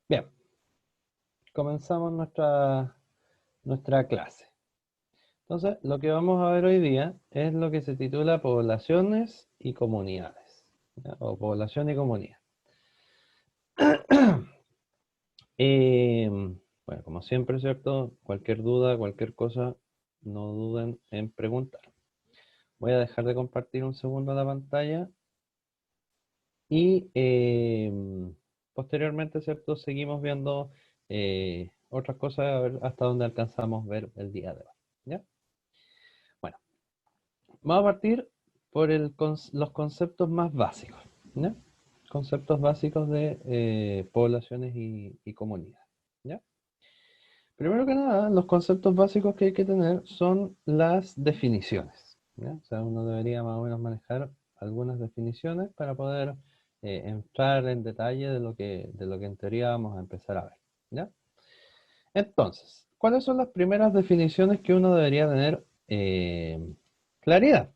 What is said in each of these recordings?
Bien, comenzamos nuestra clase. Entonces, lo que vamos a ver hoy día es lo que se titula poblaciones y comunidades, ¿ya? O población y comunidad. Eh, bueno, como siempre, ¿cierto? Cualquier duda, cualquier cosa, no duden en preguntar. Voy a dejar de compartir un segundo la pantalla y posteriormente, ¿cierto? Seguimos viendo otras cosas a ver hasta dónde alcanzamos a ver el día de hoy, ¿ya? Bueno, vamos a partir por los conceptos más básicos, ¿ya? Conceptos básicos de poblaciones y comunidades, ¿ya? Primero que nada, los conceptos básicos que hay que tener son las definiciones, ¿ya? O sea, uno debería más o menos manejar algunas definiciones para poder entrar en detalle de lo que en teoría vamos a empezar a ver, ¿ya? Entonces, ¿cuáles son las primeras definiciones que uno debería tener claridad?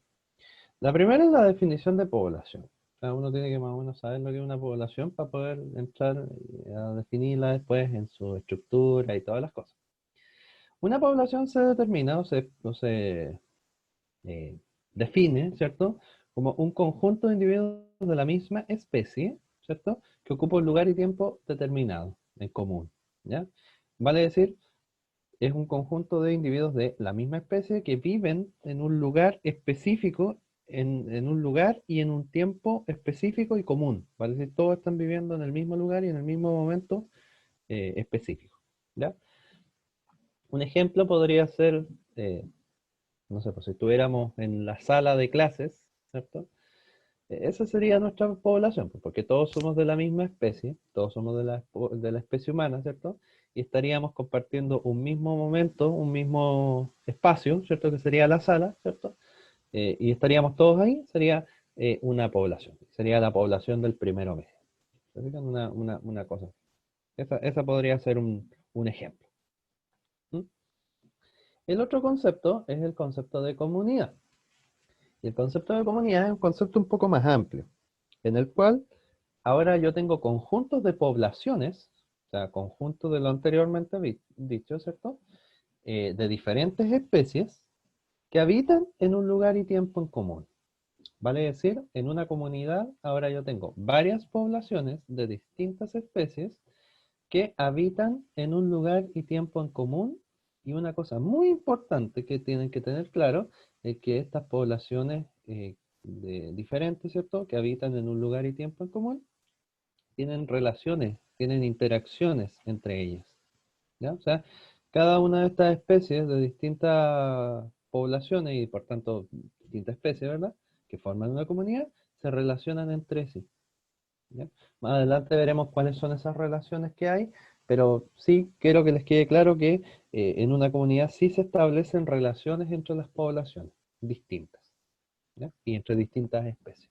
La primera es la definición de población. O sea, uno tiene que más o menos saber lo que es una población para poder entrar a definirla después en su estructura y todas las cosas. Una población se determina o se eh, define, ¿cierto? Como un conjunto de individuos de la misma especie, ¿cierto? Que ocupa un lugar y tiempo determinado, en común, ¿ya? Vale decir, es un conjunto de individuos de la misma especie que viven en un lugar específico, en un lugar y en un tiempo específico y común. Vale decir, todos están viviendo en el mismo lugar y en el mismo momento específico, ¿ya? Un ejemplo podría ser, no sé, pues si estuviéramos en la sala de clases, ¿cierto? Esa sería nuestra población, pues, porque todos somos de la misma especie, todos somos de la especie humana, ¿cierto? Y estaríamos compartiendo un mismo momento, un mismo espacio, ¿cierto? Que sería la sala, ¿cierto? Y estaríamos todos ahí, sería una población, sería la población del primero medio. ¿Se fijan? Una cosa. Esa podría ser un ejemplo. ¿Mm? El otro concepto es el concepto de comunidad. Y el concepto de comunidad es un concepto un poco más amplio, en el cual ahora yo tengo conjuntos de poblaciones, o sea, conjuntos de lo anteriormente dicho, ¿cierto? De diferentes especies que habitan en un lugar y tiempo en común. Vale decir, en una comunidad ahora yo tengo varias poblaciones de distintas especies que habitan en un lugar y tiempo en común. Y una cosa muy importante que tienen que tener claro es que estas poblaciones diferentes, ¿cierto? Que habitan en un lugar y tiempo en común, tienen relaciones, tienen interacciones entre ellas, ¿ya? O sea, cada una de estas especies de distintas poblaciones y por tanto distintas especies, ¿verdad? Que forman una comunidad, se relacionan entre sí, ¿ya? Más adelante veremos cuáles son esas relaciones que hay, pero sí quiero que les quede claro que en una comunidad sí se establecen relaciones entre las poblaciones distintas, ¿ya? Y entre distintas especies.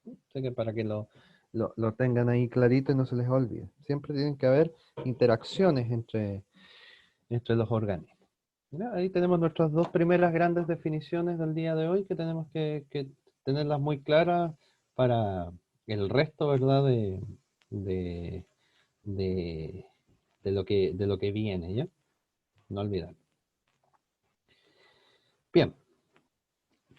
Así que para que lo tengan ahí clarito y no se les olvide. Siempre tienen que haber interacciones entre los organismos. ¿Ya? Ahí tenemos nuestras dos primeras grandes definiciones del día de hoy que tenemos que tenerlas muy claras para el resto, ¿verdad? De, de, de lo que viene, ¿ya? No olvidar. Bien,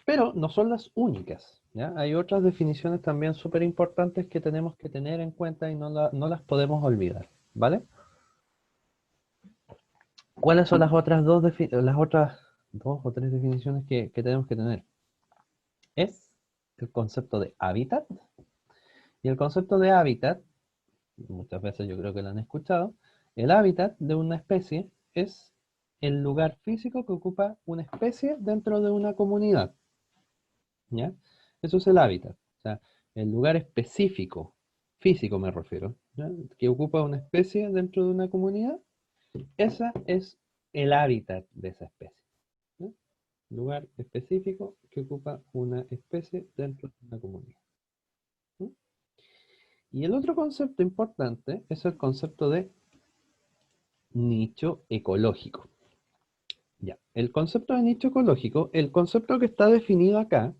pero no son las únicas, ¿ya? Hay otras definiciones también súper importantes que tenemos que tener en cuenta y no las podemos olvidar, ¿vale? ¿Cuáles son las otras dos o tres definiciones que tenemos que tener? Es el concepto de hábitat. Y el concepto de hábitat, muchas veces yo creo que lo han escuchado, el hábitat de una especie es el lugar físico que ocupa una especie dentro de una comunidad, ¿ya? Eso es el hábitat, o sea, el lugar específico, físico me refiero, ¿ya? Que ocupa una especie dentro de una comunidad, esa es el hábitat de esa especie, ¿ya? Lugar específico que ocupa una especie dentro de una comunidad. ¿Mm? Y el otro concepto importante es el concepto de nicho ecológico. Ya, el concepto de nicho ecológico, el concepto que está definido acá,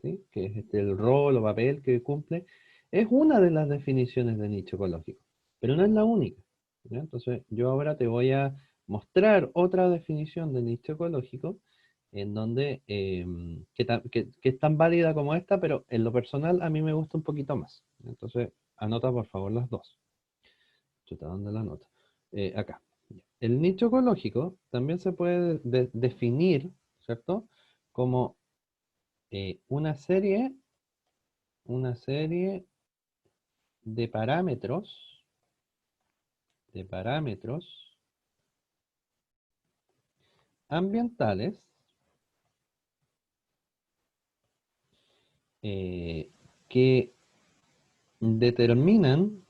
¿sí? Que es el rol o papel que cumple, es una de las definiciones de nicho ecológico, pero no es la única. ¿Ya? Entonces, yo ahora te voy a mostrar otra definición de nicho ecológico en donde, que es tan válida como esta, pero en lo personal a mí me gusta un poquito más. Entonces, anota por favor las dos. Chuta, ¿dónde la nota? Acá. El nicho ecológico también se puede definir, ¿cierto? Como una serie de parámetros ambientales eh, que determinan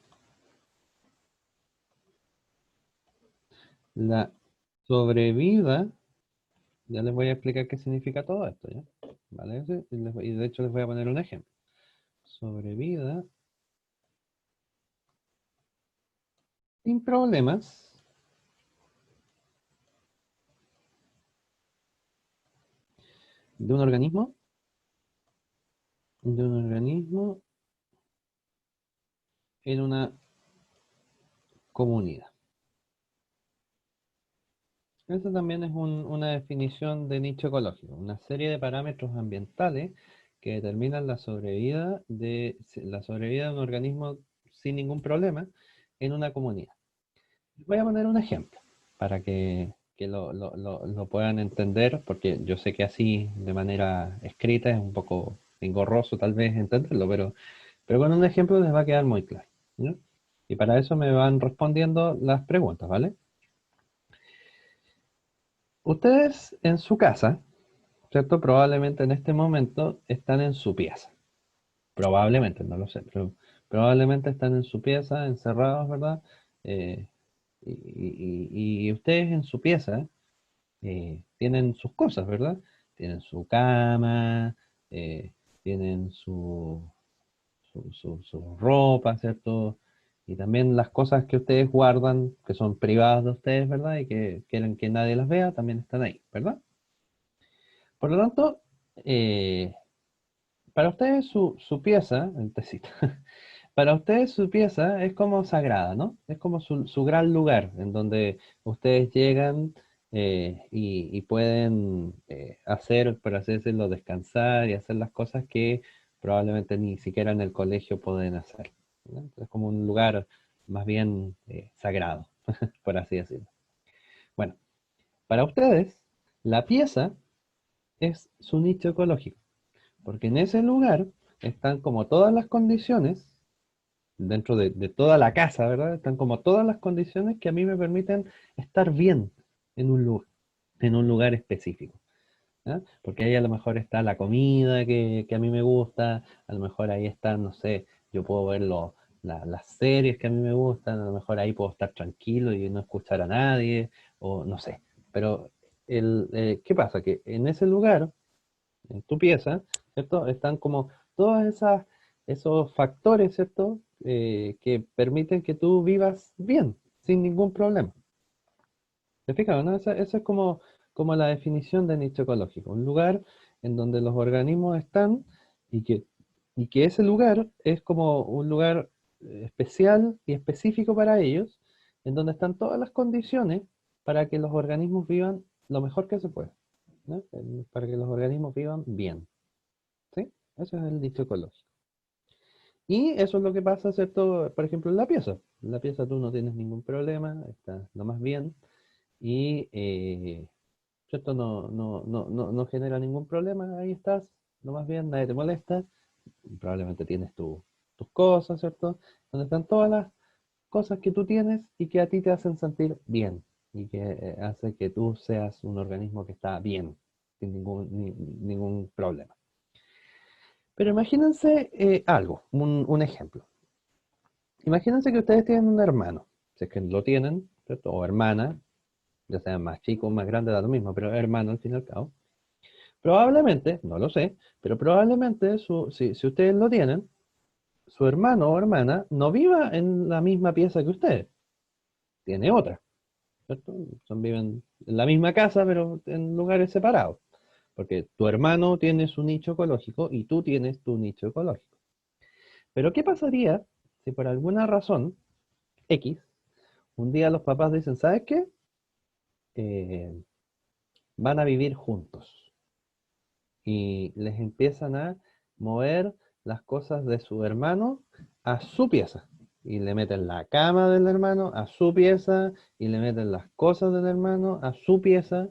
la sobrevida. Ya les voy a explicar qué significa todo esto, ¿ya? ¿Vale? Y de hecho les voy a poner un ejemplo. Sobrevida sin problemas de un organismo, de un organismo en una comunidad. Esa también es una definición de nicho ecológico, una serie de parámetros ambientales que determinan la sobrevida de un organismo sin ningún problema en una comunidad. Voy a poner un ejemplo para que lo puedan entender, porque yo sé que así de manera escrita es un poco engorroso tal vez entenderlo, pero con un ejemplo les va a quedar muy claro, ¿ya? Y para eso me van respondiendo las preguntas, ¿vale? Ustedes en su casa, ¿cierto? Probablemente en este momento están en su pieza. Probablemente, no lo sé, pero probablemente están en su pieza, encerrados, ¿verdad? Eh, y ustedes en su pieza tienen sus cosas, ¿verdad? Tienen su cama, tienen su ropa, ¿cierto? Y también las cosas que ustedes guardan, que son privadas de ustedes, ¿verdad? Y que quieren que nadie las vea, también están ahí, ¿verdad? Por lo tanto, eh, para ustedes su pieza, el tecito, para ustedes su pieza es como sagrada, ¿no? Es como su gran lugar en donde ustedes llegan y pueden hacer, por así decirlo, descansar y hacer las cosas que probablemente ni siquiera en el colegio pueden hacer, ¿no? Es como un lugar más bien sagrado, por así decirlo. Bueno, para ustedes, la pieza es su nicho ecológico, porque en ese lugar están como todas las condiciones dentro de toda la casa, ¿verdad? Están como todas las condiciones que a mí me permiten estar bien en un lugar específico, ¿ya? Porque ahí a lo mejor está la comida que a mí me gusta, a lo mejor ahí están, no sé, yo puedo ver las series que a mí me gustan, a lo mejor ahí puedo estar tranquilo y no escuchar a nadie, o no sé. Pero ¿qué pasa? Que en ese lugar en tu pieza, ¿cierto? Están como todos esos factores, ¿cierto? Que permiten que tú vivas bien, sin ningún problema. ¿Te fijas, no? Esa es como la definición de nicho ecológico, un lugar en donde los organismos están y que, y que ese lugar es como un lugar especial y específico para ellos, en donde están todas las condiciones para que los organismos vivan lo mejor que se puede, ¿no? Para que los organismos vivan bien. ¿Sí? Eso es el dicho ecológico. Y eso es lo que pasa, ¿cierto? Por ejemplo, en la pieza. En la pieza tú no tienes ningún problema, está lo más bien y, ¿cierto? No genera ningún problema, ahí estás, lo más bien, nadie te molesta, probablemente tienes tus cosas, ¿cierto? Donde están todas las cosas que tú tienes y que a ti te hacen sentir bien y que hace que tú seas un organismo que está bien, sin ningún problema. Pero imagínense algo, un ejemplo. Imagínense que ustedes tienen un hermano, si es que lo tienen, ¿cierto? O hermana, ya sea más chico o más grande, da lo mismo, pero hermano al fin y al cabo. Probablemente, no lo sé, pero probablemente si ustedes lo tienen, su hermano o hermana no viva en la misma pieza que ustedes, tiene otra, ¿cierto? Viven en la misma casa, pero en lugares separados. Porque tu hermano tiene su nicho ecológico y tú tienes tu nicho ecológico. Pero ¿qué pasaría si por alguna razón X un día los papás dicen, ¿sabes qué? Eh, Van a vivir juntos y les empiezan a mover las cosas de su hermano a su pieza. Y le meten la cama del hermano a su pieza y le meten las cosas del hermano a su pieza.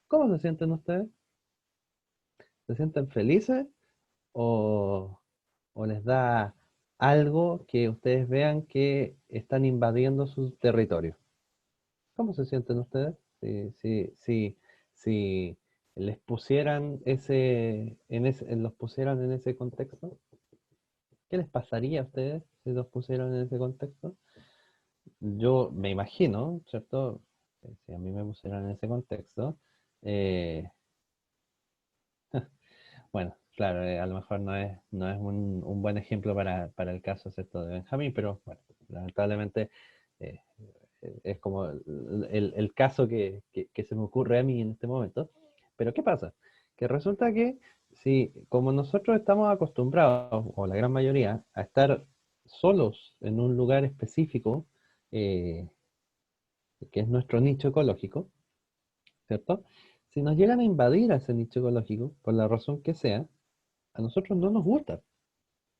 ¿Cómo se sienten ustedes? ¿Se sienten felices o, o les da algo que ustedes vean que están invadiendo su territorio? ¿Cómo se sienten ustedes? Si les pusieran los pusieran en ese contexto, ¿qué les pasaría a ustedes si los pusieran en ese contexto? Yo me imagino, ¿cierto? Si a mí me pusieran en ese contexto, eh, bueno, claro, a lo mejor no es un buen ejemplo para el caso, ¿cierto? De Benjamín, pero bueno, lamentablemente eh, es como el caso que se me ocurre a mí en este momento. Pero ¿qué pasa? Que resulta que si, como nosotros estamos acostumbrados, o la gran mayoría, a estar solos en un lugar específico, eh, que es nuestro nicho ecológico, ¿cierto? Si nos llegan a invadir a ese nicho ecológico, por la razón que sea, a nosotros no nos gusta,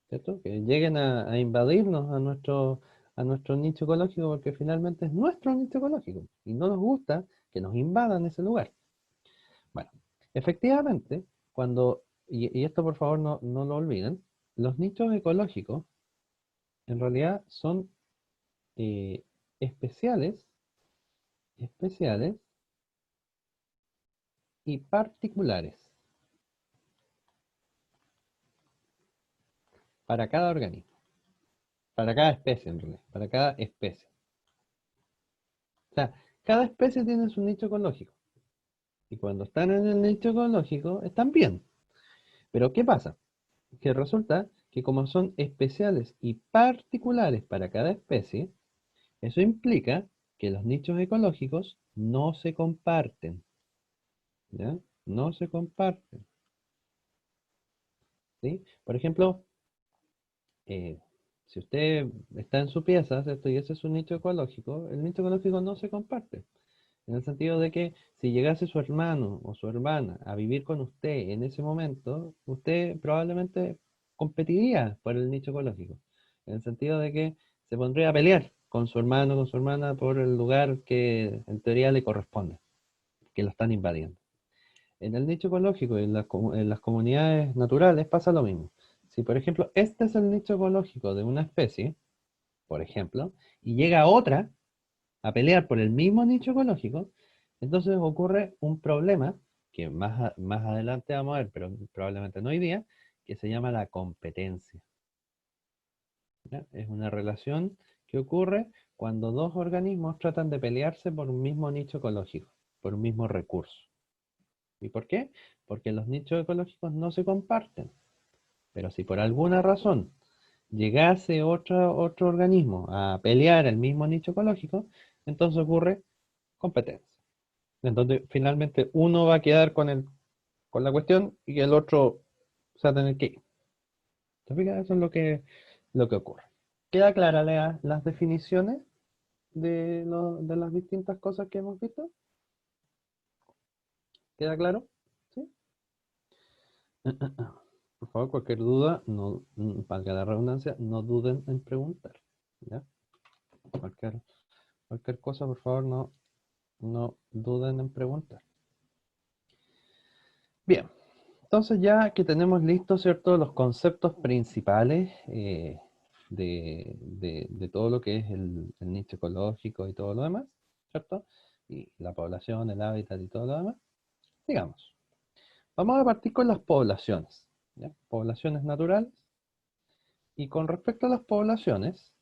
¿cierto? Que lleguen a invadirnos a nuestro nicho ecológico porque finalmente es nuestro nicho ecológico y no nos gusta que nos invadan ese lugar. Bueno, efectivamente, y esto por favor no lo olviden, los nichos ecológicos en realidad son eh, especiales, especiales y particulares para cada organismo, para cada especie en realidad, para cada especie. O sea, cada especie tiene su nicho ecológico. Y cuando están en el nicho ecológico, están bien. Pero ¿qué pasa? Que resulta que como son especiales y particulares para cada especie, eso implica que los nichos ecológicos no se comparten, ¿ya? No se comparten, ¿sí? Por ejemplo, eh, si usted está en su pieza, ¿cierto? Y ese es un nicho ecológico, el nicho ecológico no se comparte. En el sentido de que si llegase su hermano o su hermana a vivir con usted en ese momento, usted probablemente competiría por el nicho ecológico. En el sentido de que se pondría a pelear con su hermano o con su hermana por el lugar que en teoría le corresponde, que lo están invadiendo. En el nicho ecológico y en las comunidades naturales pasa lo mismo. Si, por ejemplo, este es el nicho ecológico de una especie, por ejemplo, y llega otra a pelear por el mismo nicho ecológico, entonces ocurre un problema que más adelante vamos a ver, pero probablemente no hoy día, que se llama la competencia. ¿Ya? Es una relación que ocurre cuando dos organismos tratan de pelearse por un mismo nicho ecológico, por un mismo recurso. ¿Y por qué? Porque los nichos ecológicos no se comparten. Pero si por alguna razón llegase otro organismo a pelear el mismo nicho ecológico, entonces ocurre competencia. Entonces, finalmente, uno va a quedar con la cuestión y el otro se va a tener que ir. ¿Te fijas? Eso es lo que ocurre. ¿Queda clara las definiciones de las distintas cosas que hemos visto? ¿Queda claro? ¿Sí? Por favor, cualquier duda, no, valga la redundancia, no duden en preguntar. ¿Ya? Cualquier, cualquier cosa, por favor, no duden en preguntar. Bien, entonces ya que tenemos listos, ¿cierto? Los conceptos principales de todo lo que es el nicho ecológico y todo lo demás, ¿cierto? Y la población, el hábitat y todo lo demás, sigamos. Vamos a partir con las poblaciones, ¿ya? Poblaciones naturales. Y con respecto a las poblaciones,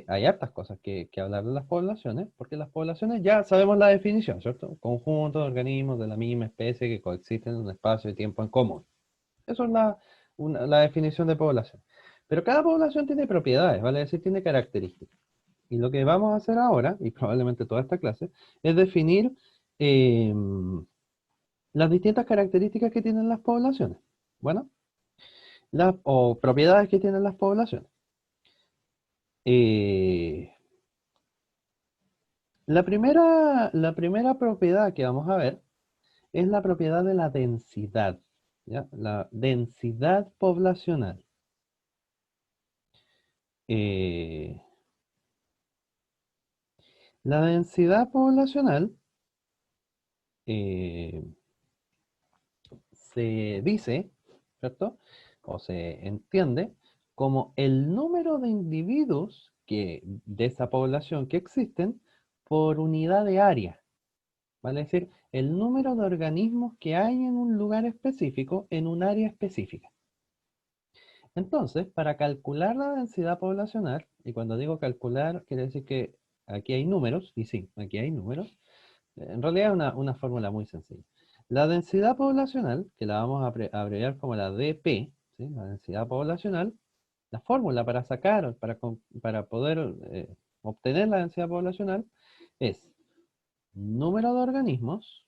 hay hartas cosas que hablar de las poblaciones, porque las poblaciones ya sabemos la definición, ¿cierto? Conjuntos de organismos de la misma especie que coexisten en un espacio de tiempo en común. Eso es la definición de población. Pero cada población tiene propiedades, ¿vale? Es decir, tiene características. Y lo que vamos a hacer ahora, y probablemente toda esta clase, es definir eh, las distintas características que tienen las poblaciones. Bueno, o propiedades que tienen las poblaciones. Eh, La primera propiedad que vamos a ver es la propiedad de la densidad, ¿ya? La densidad poblacional. Eh, la densidad poblacional eh, se dice, ¿cierto? O se entiende como el número de individuos de esa población que existen por unidad de área. ¿Vale? Es decir, el número de organismos que hay en un lugar específico, en un área específica. Entonces, para calcular la densidad poblacional, y cuando digo calcular, quiere decir que aquí hay números, y sí, aquí hay números, en realidad es una fórmula muy sencilla. La densidad poblacional, que la vamos a abreviar como la DP, ¿sí? La densidad poblacional, la fórmula para sacar, para poder obtener la densidad poblacional es número de organismos,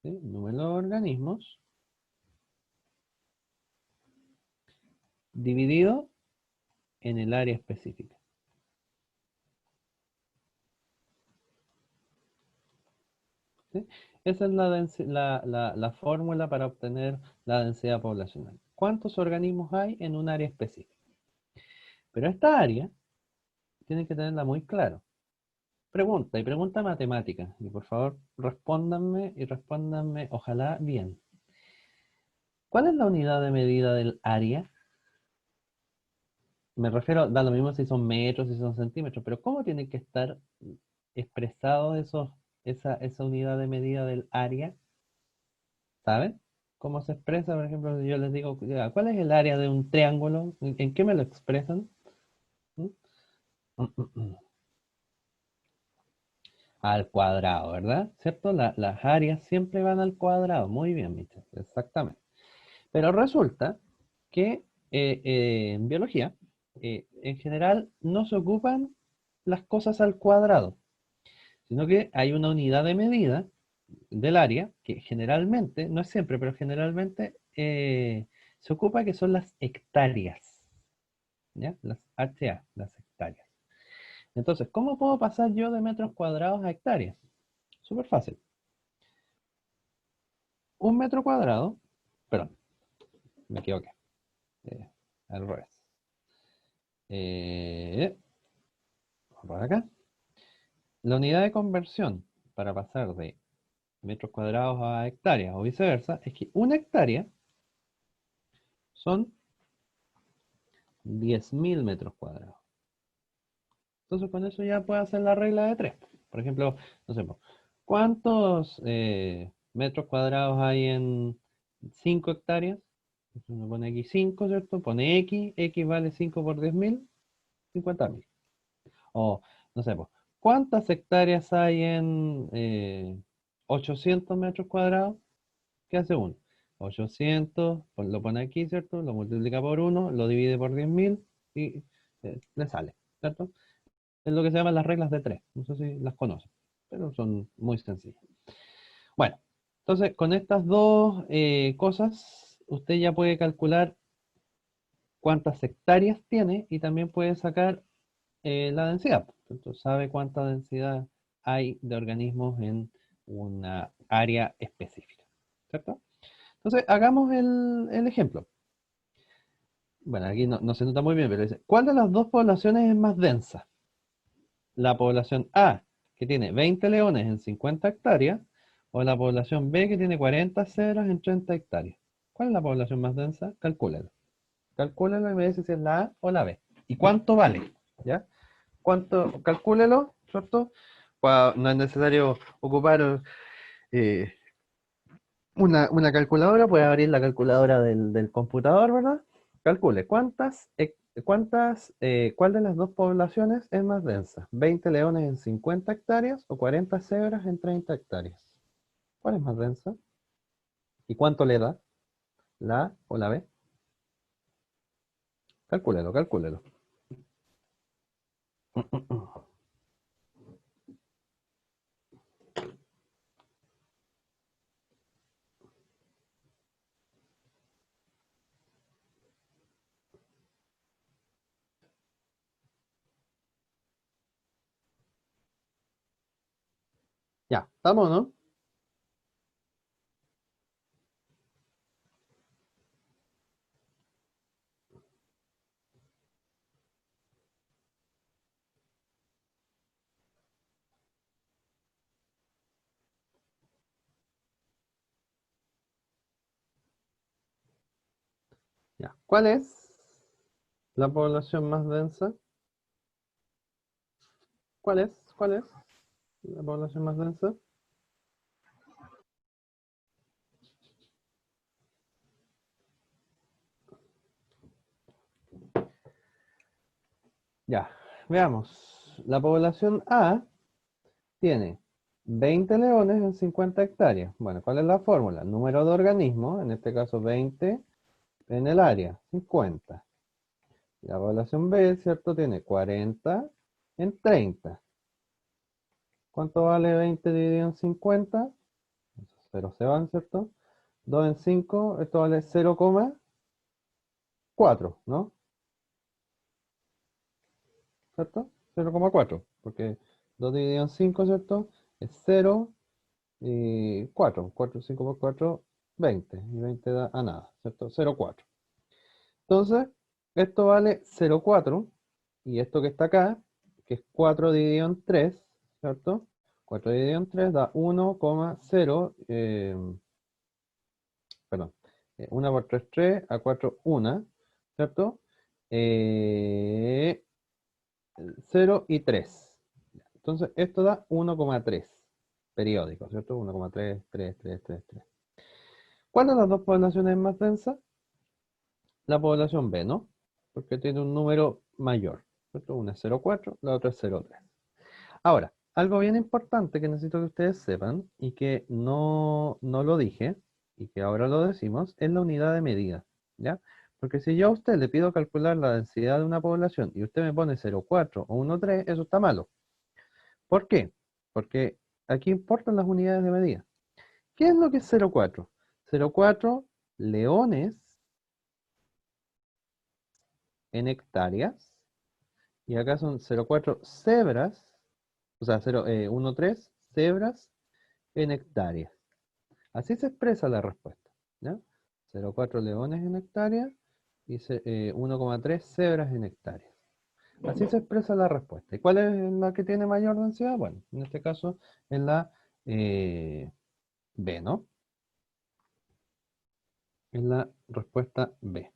¿sí? Número de organismos dividido en el área específica. ¿Sí? Esa es la fórmula para obtener la densidad poblacional. ¿Cuántos organismos hay en un área específica? Pero esta área tienen que tenerla muy claro. Pregunta y pregunta matemática. Y por favor, respóndanme, ojalá bien. ¿Cuál es la unidad de medida del área? Me refiero, da lo mismo si son metros, si son centímetros, pero ¿cómo tiene que estar expresado esa unidad de medida del área? ¿Saben? ¿Cómo se expresa? Por ejemplo, si yo les digo, ya, ¿cuál es el área de un triángulo? ¿En qué me lo expresan? ¿Mm? Al cuadrado, ¿verdad? ¿Cierto? Las áreas siempre van al cuadrado. Muy bien, Michel, exactamente. Pero resulta que en biología, en general, no se ocupan las cosas al cuadrado, sino que hay una unidad de medida del área que generalmente, no es siempre, pero generalmente se ocupa que son las hectáreas, ¿ya? Las HA, las hectáreas. Entonces, ¿cómo puedo pasar yo de metros cuadrados a hectáreas? Súper fácil. Un metro cuadrado, perdón, me equivoqué, eh, al revés. Eh, por acá. La unidad de conversión para pasar de metros cuadrados a hectáreas o viceversa es que una hectárea son 10.000 metros cuadrados. Entonces con eso ya puede hacer la regla de 3. Por ejemplo, no sé, ¿cuántos metros cuadrados hay en 5 hectáreas? Entonces uno pone aquí 5, ¿cierto? Pone X vale 5 por 10.000, 50.000. O, no sé, ¿cuántas hectáreas hay en 800 metros cuadrados? ¿Qué hace uno? 800, lo pone aquí, ¿cierto? Lo multiplica por uno, lo divide por 10.000 y le sale, ¿cierto? Es lo que se llaman las reglas de 3. No sé si las conocen, pero son muy sencillas. Bueno, entonces con estas dos cosas, usted ya puede calcular cuántas hectáreas tiene y también puede sacar la densidad. Entonces sabe cuánta densidad hay de organismos en una área específica, ¿cierto? Entonces hagamos el ejemplo. Bueno, aquí no se nota muy bien, pero dice, ¿cuál de las dos poblaciones es más densa? La población A, que tiene 20 leones en 50 hectáreas, o la población B, que tiene 40 cebras en 30 hectáreas. ¿Cuál es la población más densa? Calcúlelo. Calcúlelo y me dice si es la A o la B. ¿Y cuánto vale? ¿Ya? ¿Cuánto? Calcúlelo, ¿cierto? No es necesario ocupar eh, una calculadora, puede abrir la calculadora del computador, ¿verdad? Calcule, ¿cuál de las dos poblaciones es más densa? ¿20 leones en 50 hectáreas o 40 cebras en 30 hectáreas? ¿Cuál es más densa? ¿Y cuánto le da? ¿La A o la B? Calcúlelo, calcúlelo. Ya, ¿estamos, no? Ya. ¿Cuál es la población más densa? ¿Cuál es? ¿Cuál es la población más densa? Ya, veamos. La población A tiene 20 leones en 50 hectáreas. Bueno, ¿cuál es la fórmula? Número de organismos, en este caso 20 en el área, 50. La población B, ¿cierto? Tiene 40 en 30. ¿Cuánto vale 20 dividido en 50? Cero se van, ¿cierto? 2 en 5, esto vale 0,4, ¿no? ¿Cierto? 0,4, porque 2 dividido en 5, ¿cierto? Es 0 y 4. 4, 5 por 4, 20. Y 20 da a nada, ¿cierto? 0,4. Entonces, esto vale 0,4. Y esto que está acá, que es 4 dividido en 3, ¿cierto? 4 dividido en 3 da 1,0. Perdón. 1 por 3, 3. A 4, 1. ¿Cierto? Eh, 0 y 3. Entonces, esto da 1,3 periódico, ¿cierto? 1,3, 3, 3, 3, 3. ¿Cuál de las dos poblaciones es más densa? La población B, ¿no? Porque tiene un número mayor, ¿cierto? Una es 0,4, la otra es 0,3. Ahora, algo bien importante que necesito que ustedes sepan y que no lo dije y que ahora lo decimos es la unidad de medida, ¿ya? Porque si yo a usted le pido calcular la densidad de una población y usted me pone 0,4 o 1,3, eso está malo. ¿Por qué? Porque aquí importan las unidades de medida. ¿Qué es lo que es 0,4? 0,4 leones en hectáreas y acá son 0,4 cebras, o sea, 1,3 cebras en hectáreas. Así se expresa la respuesta, ¿ya? 0,4 leones en hectáreas y 1,3 cebras en hectáreas. Así se expresa la respuesta. ¿Y cuál es la que tiene mayor densidad? Bueno, en este caso es la B, ¿no? Es la respuesta B.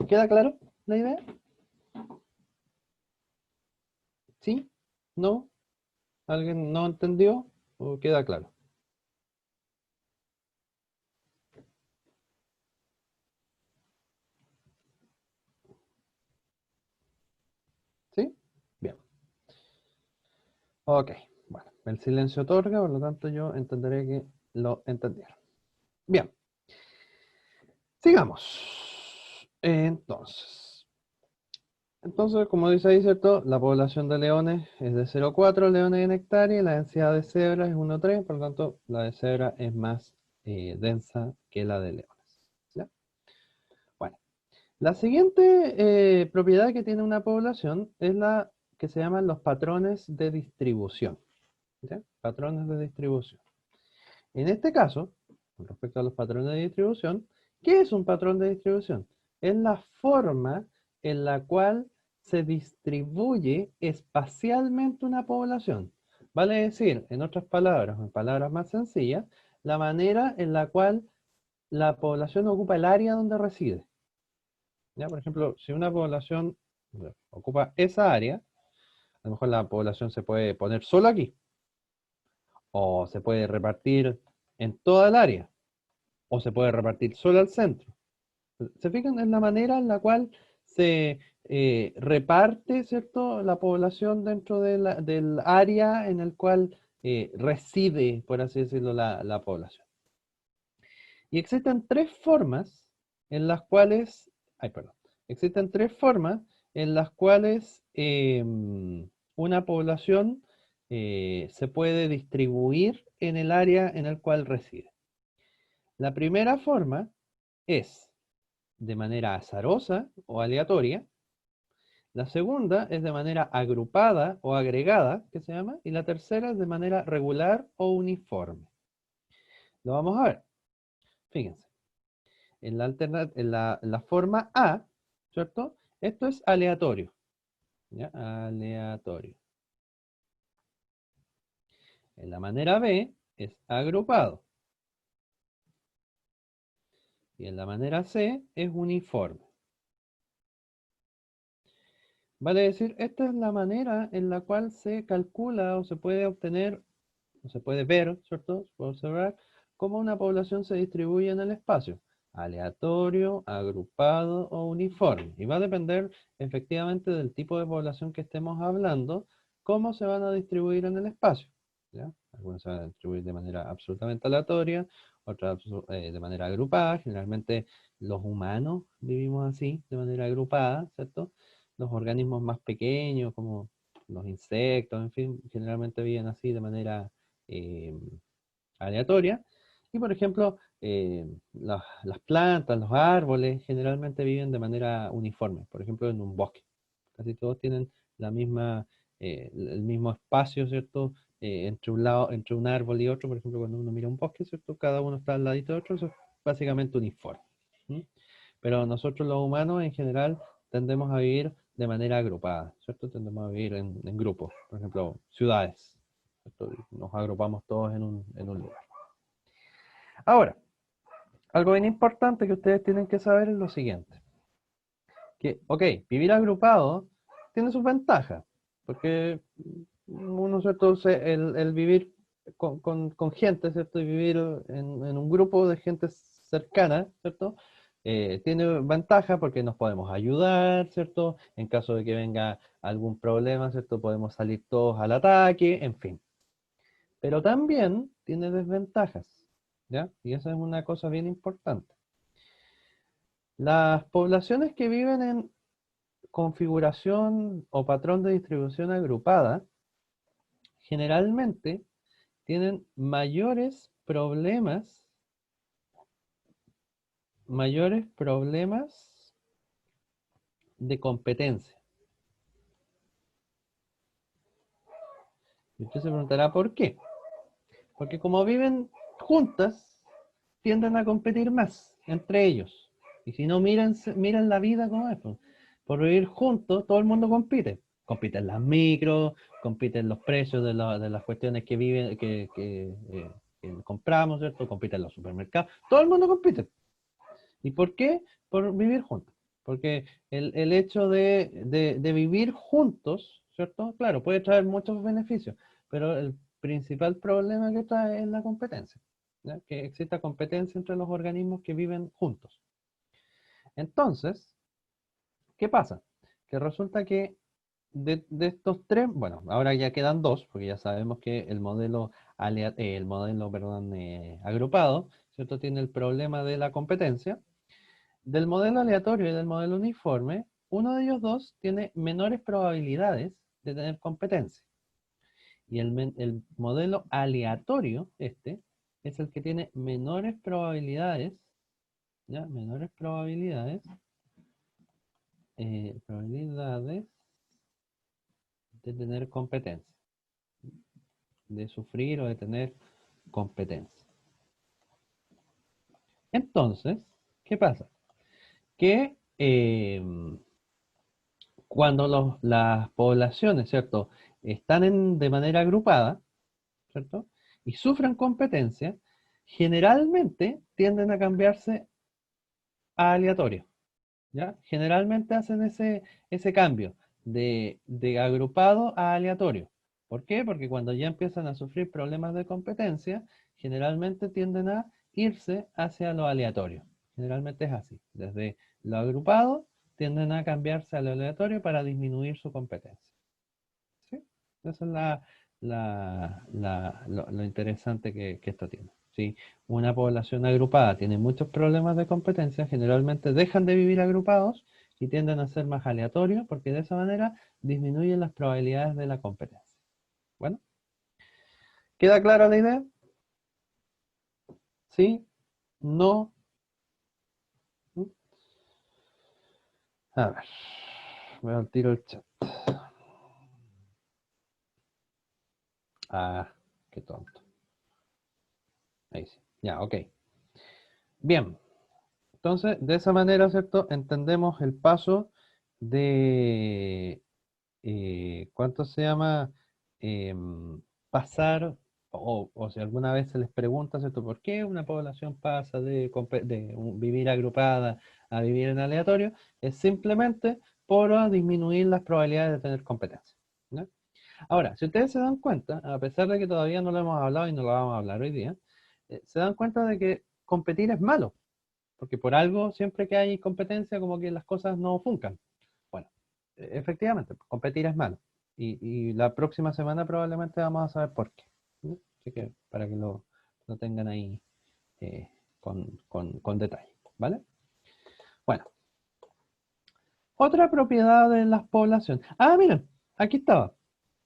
¿Queda claro la idea? ¿Sí? ¿No? ¿Alguien no entendió? ¿O queda claro? ¿Sí? Bien. Ok. Bueno, el silencio otorga, por lo tanto yo entenderé que lo entendieron. Bien, sigamos. Entonces, como dice ahí, ¿cierto? La población de leones es de 0,4 leones en hectárea y la densidad de cebras es 1,3, por lo tanto, la de cebra es más densa que la de leones. ¿Ya? Bueno, la siguiente propiedad que tiene una población es la que se llaman los patrones de distribución. ¿Ya? Patrones de distribución. En este caso, con respecto a los patrones de distribución, ¿qué es un patrón de distribución? Es la forma en la cual se distribuye espacialmente una población. Vale decir, en otras palabras, en palabras más sencillas, la manera en la cual la población ocupa el área donde reside. ¿Ya? Por ejemplo, si una población ocupa esa área, a lo mejor la población se puede poner solo aquí, o se puede repartir en toda el área, o se puede repartir solo al centro. ¿Se fijan en la manera en la cual se reparte, ¿cierto?, la población dentro del área en el cual reside, por así decirlo, la población? Y existen tres formas en las cuales, ay, perdón, existen tres formas en las cuales una población se puede distribuir en el área en el cual reside. La primera forma es de manera azarosa o aleatoria, La segunda es de manera agrupada o agregada, que se llama, y la tercera es de manera regular o uniforme. Lo vamos a ver. Fíjense, en la forma A, ¿cierto? Esto es aleatorio, ¿ya? Aleatorio. En la manera B es agrupado. Y en la manera C es uniforme. Vale decir, esta es la manera en la cual se calcula o se puede obtener, o se puede ver, ¿cierto? Se puede observar cómo una población se distribuye en el espacio. Aleatorio, agrupado o uniforme. Y va a depender efectivamente del tipo de población que estemos hablando, cómo se van a distribuir en el espacio. ¿Ya? Algunos se van a distribuir de manera absolutamente aleatoria, otras de manera agrupada. Generalmente los humanos vivimos así, de manera agrupada, ¿cierto? Los organismos más pequeños, como los insectos, en fin, generalmente viven así de manera eh, aleatoria. Y por ejemplo, las plantas, los árboles, generalmente viven de manera uniforme. Por ejemplo, en un bosque. Casi todos tienen la misma, el mismo espacio, ¿cierto? Entre un lado, entre un árbol y otro. Por ejemplo, cuando uno mira un bosque, ¿cierto? Cada uno está al ladito de otro. Eso es básicamente uniforme. ¿Sí? Pero nosotros los humanos en general tendemos a vivir de manera agrupada, ¿cierto? Tendemos a vivir en grupos, por ejemplo, ciudades, ¿cierto? Y nos agrupamos todos en un lugar. Ahora, algo bien importante que ustedes tienen que saber es lo siguiente, que, ok, vivir agrupado tiene sus ventajas, porque uno, ¿cierto? El vivir con gente, ¿cierto? Y vivir en un grupo de gente cercana, ¿cierto? Tiene ventaja porque nos podemos ayudar, ¿cierto? En caso de que venga algún problema, ¿cierto? Podemos salir todos al ataque, en fin. Pero también tiene desventajas, ¿ya? Y esa es una cosa bien importante. Las poblaciones que viven en configuración o patrón de distribución agrupada generalmente tienen mayores problemas de competencia. Y usted se preguntará por qué. Porque como viven juntas, tienden a competir más entre ellos. Y si no, miren la vida como es. Pues. Por vivir juntos, todo el mundo compite. Compiten las micros, compiten los precios de las cuestiones que viven, que compramos, ¿cierto? Compiten los supermercados. Todo el mundo compite. ¿Y por qué? Por vivir juntos. Porque el hecho de vivir juntos, ¿cierto? Claro, puede traer muchos beneficios, pero el principal problema que trae es la competencia, ¿ya? Que exista competencia entre los organismos que viven juntos. Entonces, ¿qué pasa? Que resulta que de estos tres, bueno, ahora ya quedan dos, porque ya sabemos que perdón, agrupado, ¿cierto? Tiene el problema de la competencia. Del modelo aleatorio y del modelo uniforme, uno de ellos dos tiene menores probabilidades de tener competencia. Y el modelo aleatorio, es el que tiene menores probabilidades, ¿ya? Menores probabilidades de tener competencia, de sufrir o de tener competencia. Entonces, ¿qué pasa? Que cuando las poblaciones, ¿cierto? Están de manera agrupada, ¿cierto? Y sufren competencia, generalmente tienden a cambiarse a aleatorio, ¿ya? Generalmente hacen ese cambio de agrupado a aleatorio. ¿Por qué? Porque cuando ya empiezan a sufrir problemas de competencia, generalmente tienden a irse hacia lo aleatorio. Generalmente es así. Desde lo agrupado tienden a cambiarse a lo aleatorio para disminuir su competencia. ¿Sí? Eso es lo interesante que esto tiene. Si una población agrupada tiene muchos problemas de competencia, generalmente dejan de vivir agrupados y tienden a ser más aleatorios porque de esa manera disminuyen las probabilidades de la competencia. Bueno, ¿queda clara la idea? ¿Sí? ¿No? A ver, Veo al tiro el chat. Ah, qué tonto. Ahí sí. Ya, ok. Bien. Entonces, de esa manera, ¿cierto? Entendemos el paso de, ¿cuánto se llama? Pasar, o si alguna vez se les pregunta, ¿cierto? ¿Por qué una población pasa de vivir agrupada a vivir en aleatorio? Es simplemente por disminuir las probabilidades de tener competencia. ¿No? Ahora, si ustedes se dan cuenta, a pesar de que todavía no lo hemos hablado y no lo vamos a hablar hoy día, se dan cuenta de que competir es malo, porque por algo siempre que hay competencia como que las cosas no funcan. Bueno, efectivamente, competir es malo. Y la próxima semana probablemente vamos a saber por qué. ¿No? Así que para que lo tengan ahí con detalle, ¿vale? Bueno, otra propiedad de las poblaciones. Ah, miren, aquí estaba.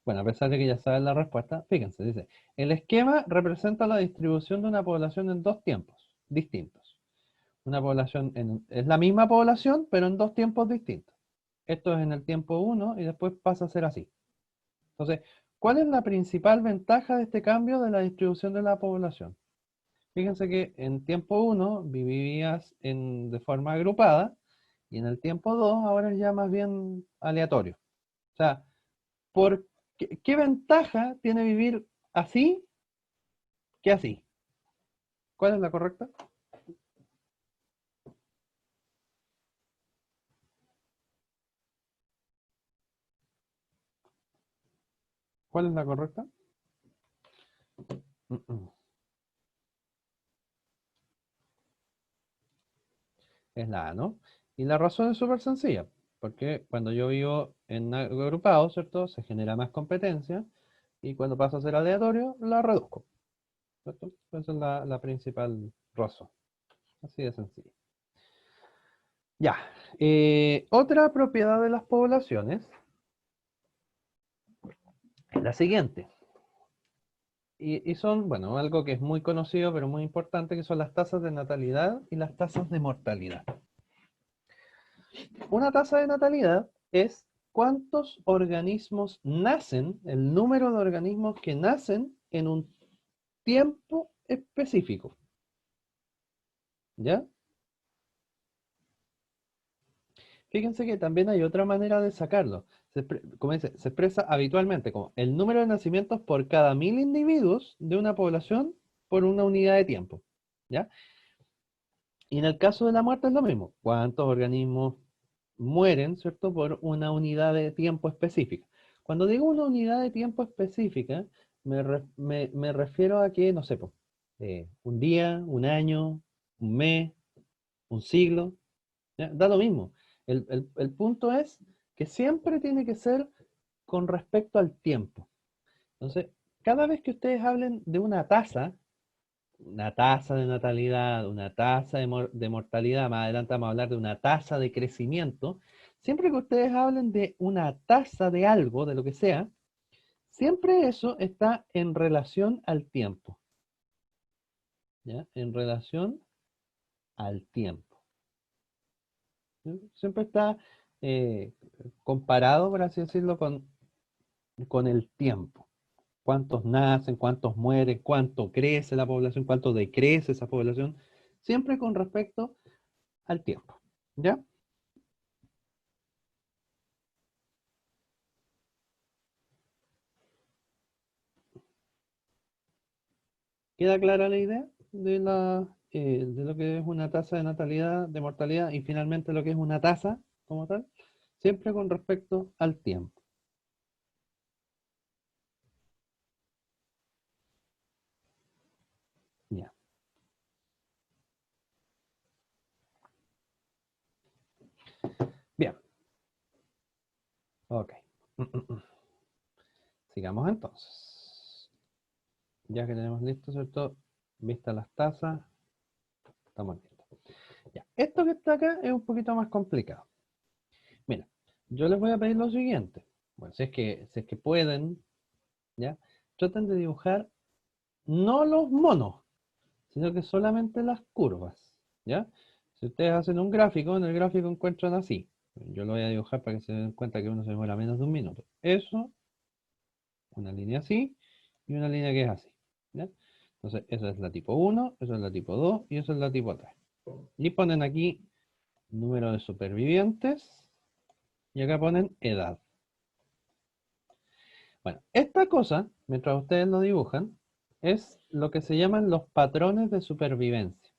Bueno, a pesar de que ya saben la respuesta, fíjense, dice, el esquema representa la distribución de una población en dos tiempos distintos. Una población es la misma población, pero en dos tiempos distintos. Esto es en el tiempo uno y después pasa a ser así. Entonces, ¿cuál es la principal ventaja de este cambio de la distribución de la población? Fíjense que en tiempo uno vivías de forma agrupada y en el tiempo 2 ahora es ya más bien aleatorio. O sea, ¿qué ventaja tiene vivir así que así? ¿Cuál es la correcta? ¿Cuál es la correcta? Mm, mm. Es la A, ¿no? Y la razón es súper sencilla, porque cuando yo vivo en agrupado, ¿cierto? Se genera más competencia y cuando pasa a ser aleatorio, la reduzco, ¿cierto? Esa es la principal razón. Así de sencillo. Ya. Otra propiedad de las poblaciones es la siguiente. Y son, bueno, algo que es muy conocido, pero muy importante, que son las tasas de natalidad y las tasas de mortalidad. Una tasa de natalidad es cuántos organismos nacen, el número de organismos que nacen en un tiempo específico. ¿Ya? Fíjense que también hay otra manera de sacarlo. Como dice, se expresa habitualmente como el número de nacimientos por cada 1000 individuos de una población por una unidad de tiempo. ¿Ya? Y en el caso de la muerte es lo mismo. ¿Cuántos organismos mueren, ¿cierto? Por una unidad de tiempo específica. Cuando digo una unidad de tiempo específica, me refiero a que, no sé, po, un día, un año, un mes, un siglo, ¿ya? Da lo mismo. El punto es que siempre tiene que ser con respecto al tiempo. Entonces, cada vez que ustedes hablen de una tasa de natalidad, una tasa de mortalidad, más adelante vamos a hablar de una tasa de crecimiento, siempre que ustedes hablen de una tasa de algo, de lo que sea, siempre eso está en relación al tiempo, ¿ya? En relación al tiempo. ¿Sí? Siempre está eh, comparado, por así decirlo, con el tiempo. Cuántos nacen, cuántos mueren, cuánto crece la población, cuánto decrece esa población, siempre con respecto al tiempo. ¿Ya? ¿Queda clara la idea de lo que es una tasa de natalidad, de mortalidad y finalmente lo que es una tasa como tal? Siempre con respecto al tiempo. Ya. Bien. Ok. Sigamos entonces. Ya que tenemos listo, ¿cierto? Vistas las tasas, estamos listos. Ya. Esto que está acá es un poquito más complicado. Mira, yo les voy a pedir lo siguiente. Bueno, si es que pueden, ¿ya? Traten de dibujar no los monos, sino que solamente las curvas, ¿ya? Si ustedes hacen un gráfico, en el gráfico encuentran así. Yo lo voy a dibujar para que se den cuenta que uno se demora menos de un minuto. Eso, una línea así y una línea que es así. ¿Ya? Entonces, esa es la tipo 1, esa es la tipo 2 y esa es la tipo 3. Y ponen aquí número de supervivientes y acá ponen edad. Bueno, esta cosa, mientras ustedes lo dibujan, es lo que se llaman los patrones de supervivencia.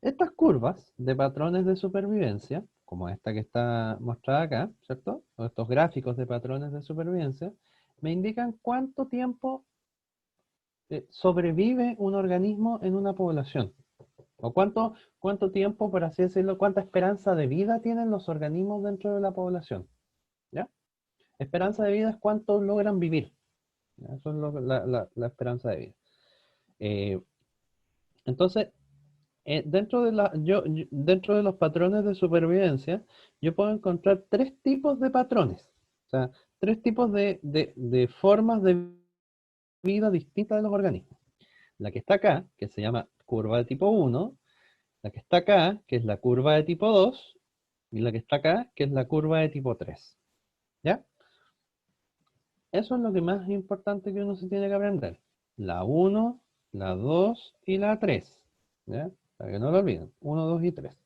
Estas curvas de patrones de supervivencia, como esta que está mostrada acá, ¿cierto? O estos gráficos de patrones de supervivencia, me indican cuánto tiempo sobrevive un organismo en una población. O cuánto tiempo, por así decirlo, cuánta esperanza de vida tienen los organismos dentro de la población. ¿Ya? Esperanza de vida es cuánto logran vivir. ¿Ya? Eso es la esperanza de vida. Eh, entonces, dentro de los patrones de supervivencia, yo puedo encontrar tres tipos de patrones. O sea, tres tipos de formas de vida distintas de los organismos. La que está acá, que se llama curva de tipo 1, la que está acá, que es la curva de tipo 2, y la que está acá, que es la curva de tipo 3. ¿Ya? Eso es lo que más importante que uno se tiene que aprender. La 1, la 2 y la 3. ¿Ya? Para que no lo olviden. 1, 2 y 3.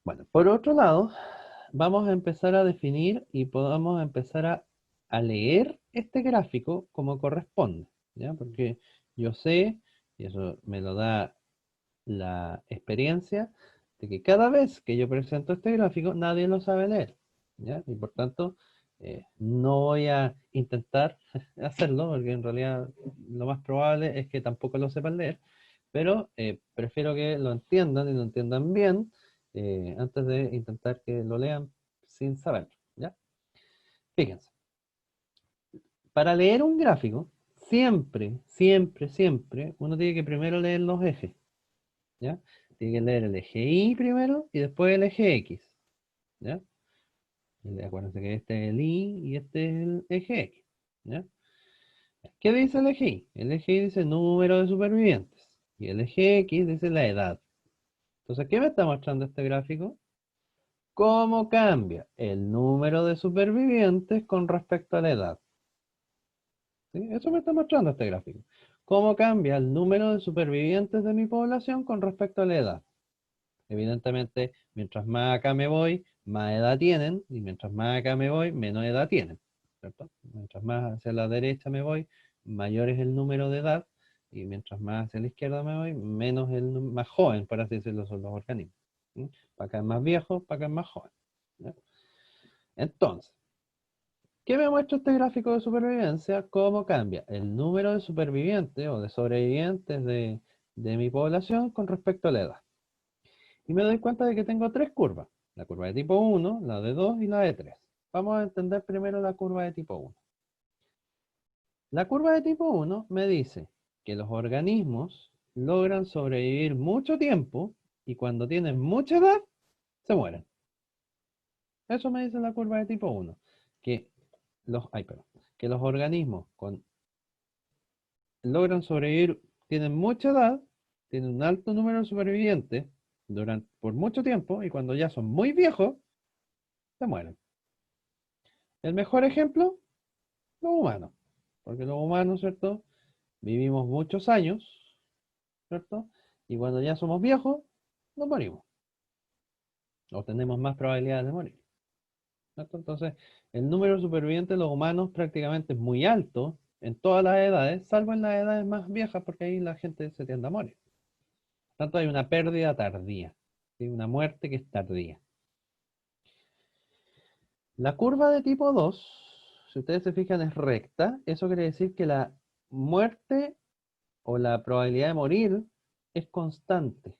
Bueno, por otro lado, vamos a empezar a definir y podamos empezar a leer este gráfico como corresponde. ¿Ya? Porque yo sé, y eso me lo da la experiencia, de que cada vez que yo presento este gráfico, nadie lo sabe leer. ¿Ya? Y por tanto, no voy a intentar hacerlo, porque en realidad lo más probable es que tampoco lo sepan leer, pero prefiero que lo entiendan y lo entiendan bien antes de intentar que lo lean sin saberlo. ¿Ya? Fíjense, para leer un gráfico, siempre, siempre, siempre, uno tiene que primero leer los ejes. ¿Ya? Tiene que leer el eje Y primero y después el eje X. ¿Ya? Acuérdense que este es el Y y este es el eje X. ¿Ya? ¿Qué dice el eje Y? El eje Y dice número de supervivientes y el eje X dice la edad. Entonces, ¿qué me está mostrando este gráfico? ¿Cómo cambia el número de supervivientes con respecto a la edad? ¿Sí? Eso me está mostrando este gráfico. ¿Cómo cambia el número de supervivientes de mi población con respecto a la edad? Evidentemente, mientras más acá me voy, más edad tienen, y mientras más acá me voy, menos edad tienen, ¿cierto? Mientras más hacia la derecha me voy, mayor es el número de edad, y mientras más hacia la izquierda me voy, menos más joven, por así decirlo, son los organismos. ¿Sí? Para acá es más viejo, para acá es más joven. ¿Ya? Entonces, ¿qué me muestra este gráfico de supervivencia? ¿Cómo cambia el número de supervivientes o de sobrevivientes de mi población con respecto a la edad? Y me doy cuenta de que tengo tres curvas. La curva de tipo 1, la de 2 y la de 3. Vamos a entender primero la curva de tipo 1. La curva de tipo 1 me dice que los organismos logran sobrevivir mucho tiempo y cuando tienen mucha edad, se mueren. Eso me dice la curva de tipo 1. Que que los organismos logran sobrevivir, tienen mucha edad, tienen un alto número de supervivientes por mucho tiempo y cuando ya son muy viejos, se mueren. El mejor ejemplo, los humanos. Porque los humanos, ¿cierto? Vivimos muchos años, ¿cierto? Y cuando ya somos viejos, nos morimos. O tenemos más probabilidades de morir. ¿Cierto? Entonces, el número de supervivientes de los humanos prácticamente es muy alto en todas las edades, salvo en las edades más viejas, porque ahí la gente se tiende a morir. Por tanto, hay una pérdida tardía, ¿sí? Una muerte que es tardía. La curva de tipo 2, si ustedes se fijan, es recta. Eso quiere decir que la muerte o la probabilidad de morir es constante,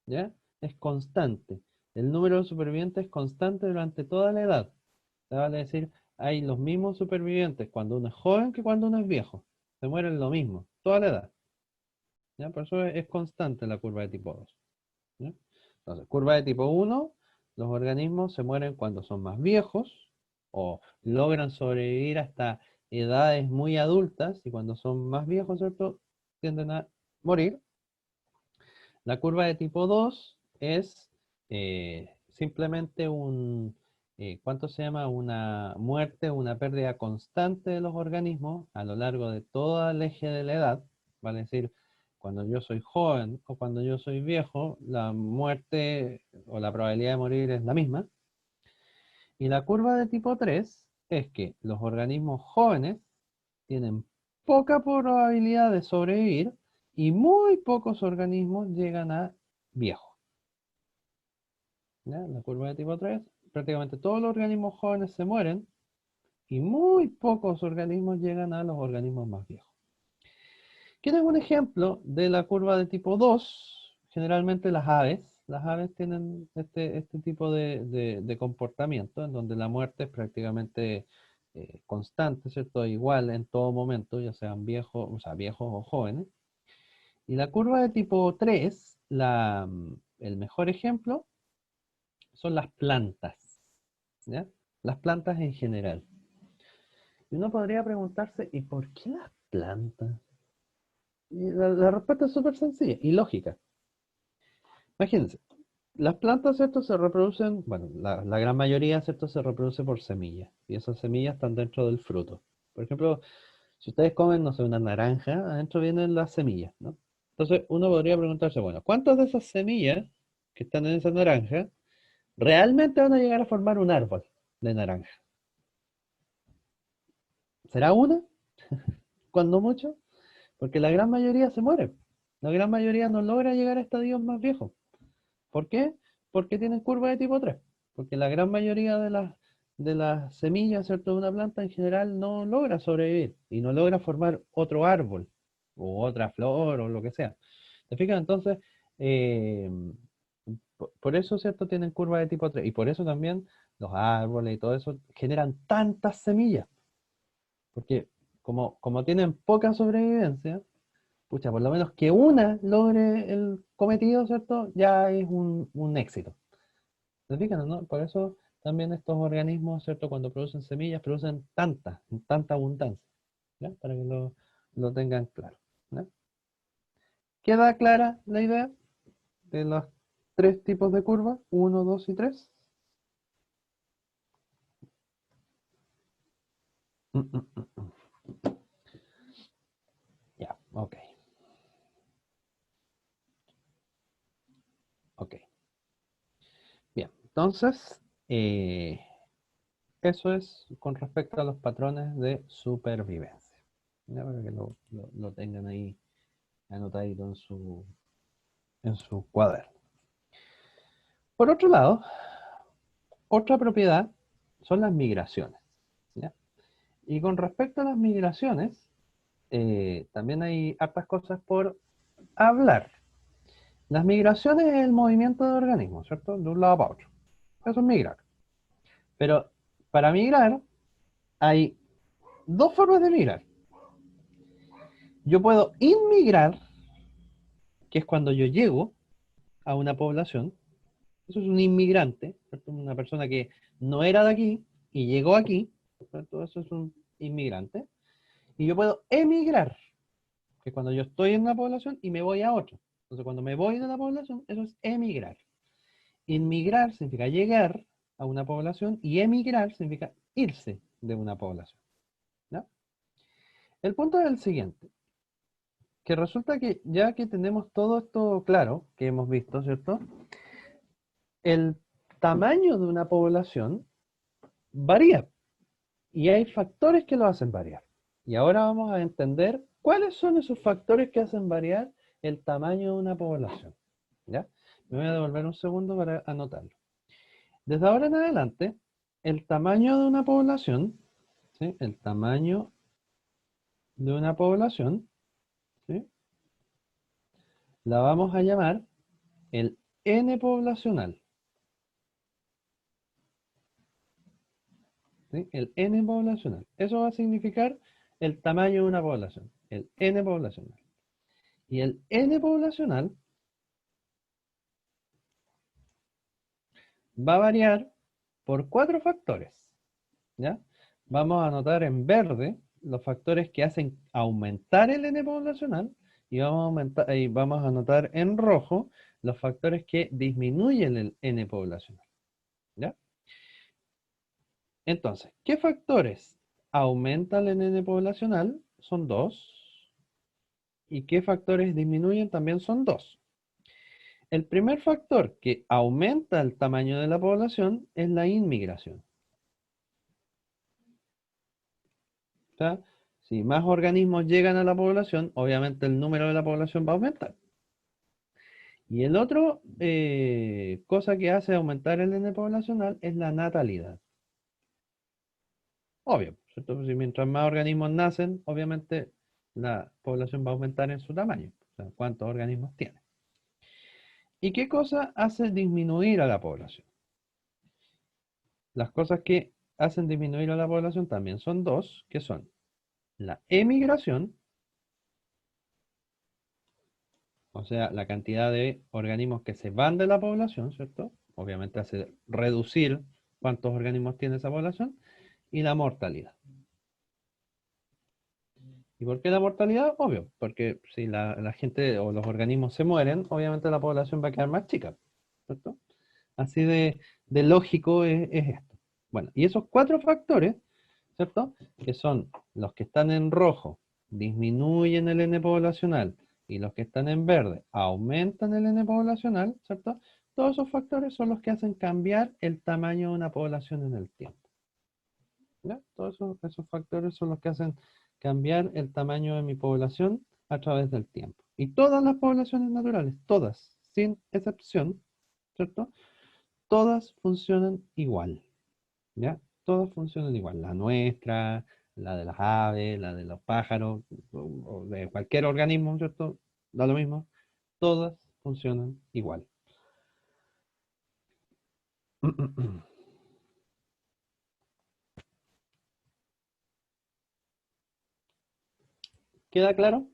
¿ya? Es constante. El número de supervivientes es constante durante toda la edad. Vale decir, hay los mismos supervivientes cuando uno es joven que cuando uno es viejo. Se mueren lo mismo, toda la edad. ¿Ya? Por eso es constante la curva de tipo 2. ¿Ya? Entonces, curva de tipo 1, los organismos se mueren cuando son más viejos o logran sobrevivir hasta edades muy adultas y cuando son más viejos, ¿cierto? Tienden a morir. La curva de tipo 2 es simplemente ¿cuánto se llama? Una muerte, una pérdida constante de los organismos a lo largo de todo el eje de la edad, vale decir, cuando yo soy joven o cuando yo soy viejo, la muerte o la probabilidad de morir es la misma. Y la curva de tipo 3 es que los organismos jóvenes tienen poca probabilidad de sobrevivir y muy pocos organismos llegan a viejos. ¿Ya? La curva de tipo 3, prácticamente todos los organismos jóvenes se mueren y muy pocos organismos llegan a los organismos más viejos. ¿Quieres un ejemplo de la curva de tipo 2? Generalmente las aves. Las aves tienen este tipo de comportamiento en donde la muerte es prácticamente constante, ¿cierto? Igual en todo momento, ya sean viejos, o sea, viejos o jóvenes. Y la curva de tipo 3, el mejor ejemplo son las plantas, ¿ya? Las plantas en general. Y uno podría preguntarse, ¿y por qué las plantas? Y la respuesta es súper sencilla y lógica. Imagínense, las plantas, ¿cierto? Se reproducen, bueno, la gran mayoría, ¿cierto? Se reproduce por semillas. Y esas semillas están dentro del fruto. Por ejemplo, si ustedes comen, no sé, una naranja, adentro vienen las semillas, ¿no? Entonces uno podría preguntarse, bueno, ¿cuántas de esas semillas que están en esa naranja realmente van a llegar a formar un árbol de naranja? ¿Será una? Cuando mucho, porque la gran mayoría se muere. La gran mayoría no logra llegar a estadios más viejos. ¿Por qué? Porque tienen curva de tipo 3. Porque la gran mayoría de las semillas, ¿cierto? De una planta en general no logra sobrevivir y no logra formar otro árbol o otra flor o lo que sea. ¿Te fijas? Entonces, eh, por eso, ¿cierto? Tienen curva de tipo 3 y por eso también los árboles y todo eso generan tantas semillas. Porque como tienen poca sobrevivencia, pucha, por lo menos que una logre el cometido, ¿cierto? Ya es un éxito. ¿Se fijan, no? Por eso también estos organismos, ¿cierto? Cuando producen semillas, producen tantas, en tanta abundancia, ¿ya? Para que lo tengan claro, ¿ya? ¿Queda clara la idea de los tres tipos de curvas? Uno, dos y tres. Mm, mm, mm, mm. Ya, ok, ok. Bien, entonces, eso es con respecto a los patrones de supervivencia. Ya, para que lo tengan ahí anotadito en su cuaderno. Por otro lado, otra propiedad son las migraciones, ¿ya? Y con respecto a las migraciones, también hay hartas cosas por hablar. Las migraciones es el movimiento de organismos, ¿cierto? De un lado para otro. Eso es migrar. Pero para migrar hay dos formas de migrar. Yo puedo inmigrar, que es cuando yo llego a una población. Eso es un inmigrante, ¿cierto? Una persona que no era de aquí y llegó aquí, ¿cierto? Eso es un inmigrante. Y yo puedo emigrar, que es cuando yo estoy en una población y me voy a otra. Entonces, cuando me voy de la población, eso es emigrar. Inmigrar significa llegar a una población y emigrar significa irse de una población, ¿ya? El punto es el siguiente, que resulta que ya que tenemos todo esto claro, que hemos visto, ¿cierto? El tamaño de una población varía y hay factores que lo hacen variar. Y ahora vamos a entender cuáles son esos factores que hacen variar el tamaño de una población, ¿ya? Me voy a devolver un segundo para anotarlo. Desde ahora en adelante, el tamaño de una población, ¿sí? El tamaño de una población, ¿sí? La vamos a llamar el N poblacional, ¿sí? El N poblacional. Eso va a significar el tamaño de una población, el N poblacional. Y el N poblacional va a variar por cuatro factores, ¿ya? Vamos a anotar en verde los factores que hacen aumentar el N poblacional y vamos a anotar en rojo los factores que disminuyen el N poblacional, ¿Ya? Entonces, ¿qué factores aumentan el N poblacional? Son dos. ¿Y qué factores disminuyen? También son dos. El primer factor que aumenta el tamaño de la población es la inmigración. O sea, si más organismos llegan a la población, obviamente el número de la población va a aumentar. Y el otro cosa que hace aumentar el N poblacional es la natalidad. Obvio, ¿cierto? Pues si mientras más organismos nacen, obviamente la población va a aumentar en su tamaño. O sea, cuántos organismos tiene. ¿Y qué cosa hace disminuir a la población? Las cosas que hacen disminuir a la población también son dos, que son la emigración, o sea, la cantidad de organismos que se van de la población, ¿cierto? Obviamente hace reducir cuántos organismos tiene esa población, y la mortalidad. ¿Y por qué la mortalidad? Obvio, porque si la gente o los organismos se mueren, obviamente la población va a quedar más chica, ¿cierto? Así de lógico es esto. Bueno, y esos cuatro factores, ¿cierto? Que son los que están en rojo, disminuyen el N poblacional, y los que están en verde aumentan el N poblacional, ¿cierto? Todos esos factores son los que hacen cambiar el tamaño de una población en el tiempo. ¿Ya? Todos esos factores son los que hacen cambiar el tamaño de mi población a través del tiempo. Y todas las poblaciones naturales, todas, sin excepción, ¿cierto? Todas funcionan igual, ¿ya? Todas funcionan igual. La nuestra, la de las aves, la de los pájaros, o de cualquier organismo, ¿cierto? Da lo mismo. Todas funcionan igual. ¿Queda claro?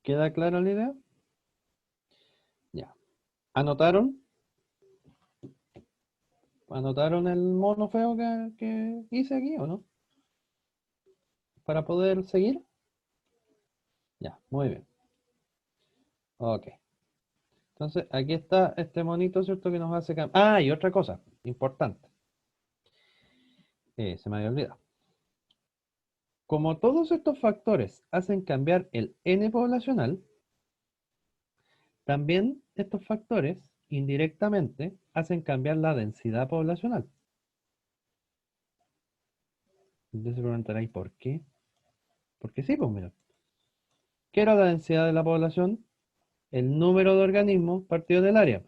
¿Queda clara la idea? Ya. ¿Anotaron? ¿Anotaron el mono feo que hice aquí o no? Para poder seguir. Ya, muy bien. Ok. Entonces, aquí está este monito, ¿cierto? Que nos hace cambiar. Ah, y otra cosa importante. Se me había olvidado. Como todos estos factores hacen cambiar el N poblacional, también estos factores indirectamente hacen cambiar la densidad poblacional. Entonces se preguntarán, ¿y por qué? Porque sí, pues mira. ¿Qué era la densidad de la población? El número de organismos partido del área.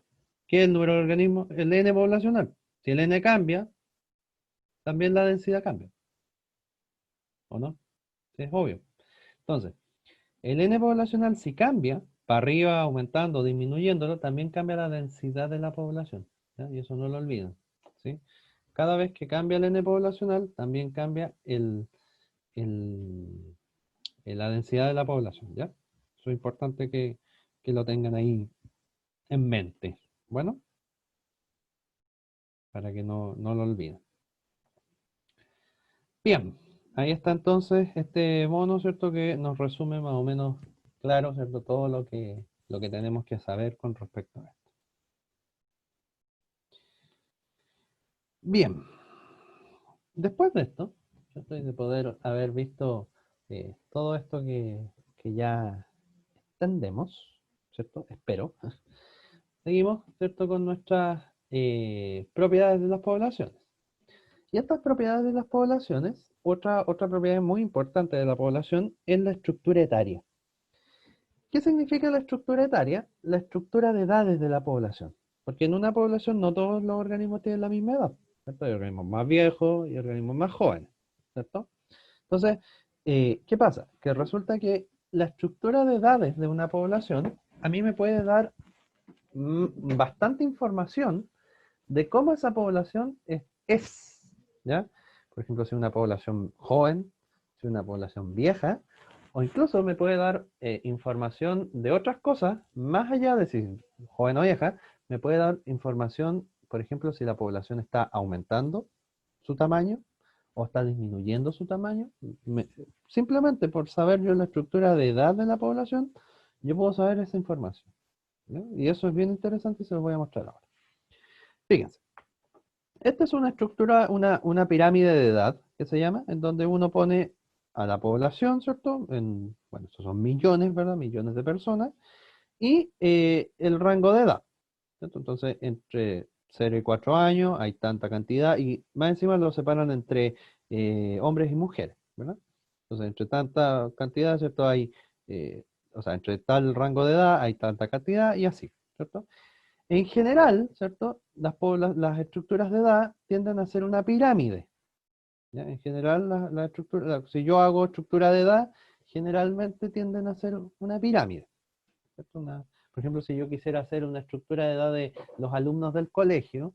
¿Qué es el número de organismos? El N poblacional. Si el N cambia, también la densidad cambia. ¿O no? Sí, es obvio. Entonces, el N poblacional si cambia, para arriba, aumentando, disminuyéndolo, también cambia la densidad de la población. ¿Ya? Y eso no lo olviden. ¿Sí? Cada vez que cambia el N poblacional, también cambia el- la densidad de la población. ¿Ya? Eso es importante que lo tengan ahí en mente. Bueno, para que no lo olviden. Bien, ahí está entonces este mono, ¿cierto? Que nos resume más o menos claro, ¿cierto? Todo lo que tenemos que saber con respecto a esto. Bien, después de esto, ¿cierto? Y de poder haber visto todo esto que ya entendemos, ¿cierto? Espero. Seguimos, ¿cierto? Con nuestras propiedades de las poblaciones. Y estas propiedades de las poblaciones, otra propiedad muy importante de la población es la estructura etaria. ¿Qué significa la estructura etaria? La estructura de edades de la población. Porque en una población no todos los organismos tienen la misma edad, ¿cierto? Hay organismos más viejos y organismos más jóvenes, ¿cierto? Entonces, ¿qué pasa? Que resulta que la estructura de edades de una población a mí me puede dar bastante información de cómo esa población ¿ya? Por ejemplo, si una población joven, si una población vieja, o incluso me puede dar información de otras cosas, más allá de si joven o vieja, me puede dar información, por ejemplo, si la población está aumentando su tamaño o está disminuyendo su tamaño. Simplemente por saber yo la estructura de edad de la población, yo puedo saber esa información, ¿ya? Y eso es bien interesante y se los voy a mostrar ahora. Fíjense, esta es una estructura, una pirámide de edad que se llama, en donde uno pone a la población, ¿cierto? Bueno, estos son millones, ¿verdad? Millones de personas, y el rango de edad, ¿cierto? Entonces, entre 0 y 4 años hay tanta cantidad, y más encima lo separan entre hombres y mujeres, ¿verdad? Entonces, entre tanta cantidad, ¿cierto? Eh, o sea, entre tal rango de edad hay tanta cantidad y así, ¿cierto? En general, ¿cierto? Las estructuras de edad tienden a ser una pirámide, ¿ya? En general, si yo hago estructura de edad, generalmente tienden a ser una pirámide, ¿cierto? Por ejemplo, si yo quisiera hacer una estructura de edad de los alumnos del colegio,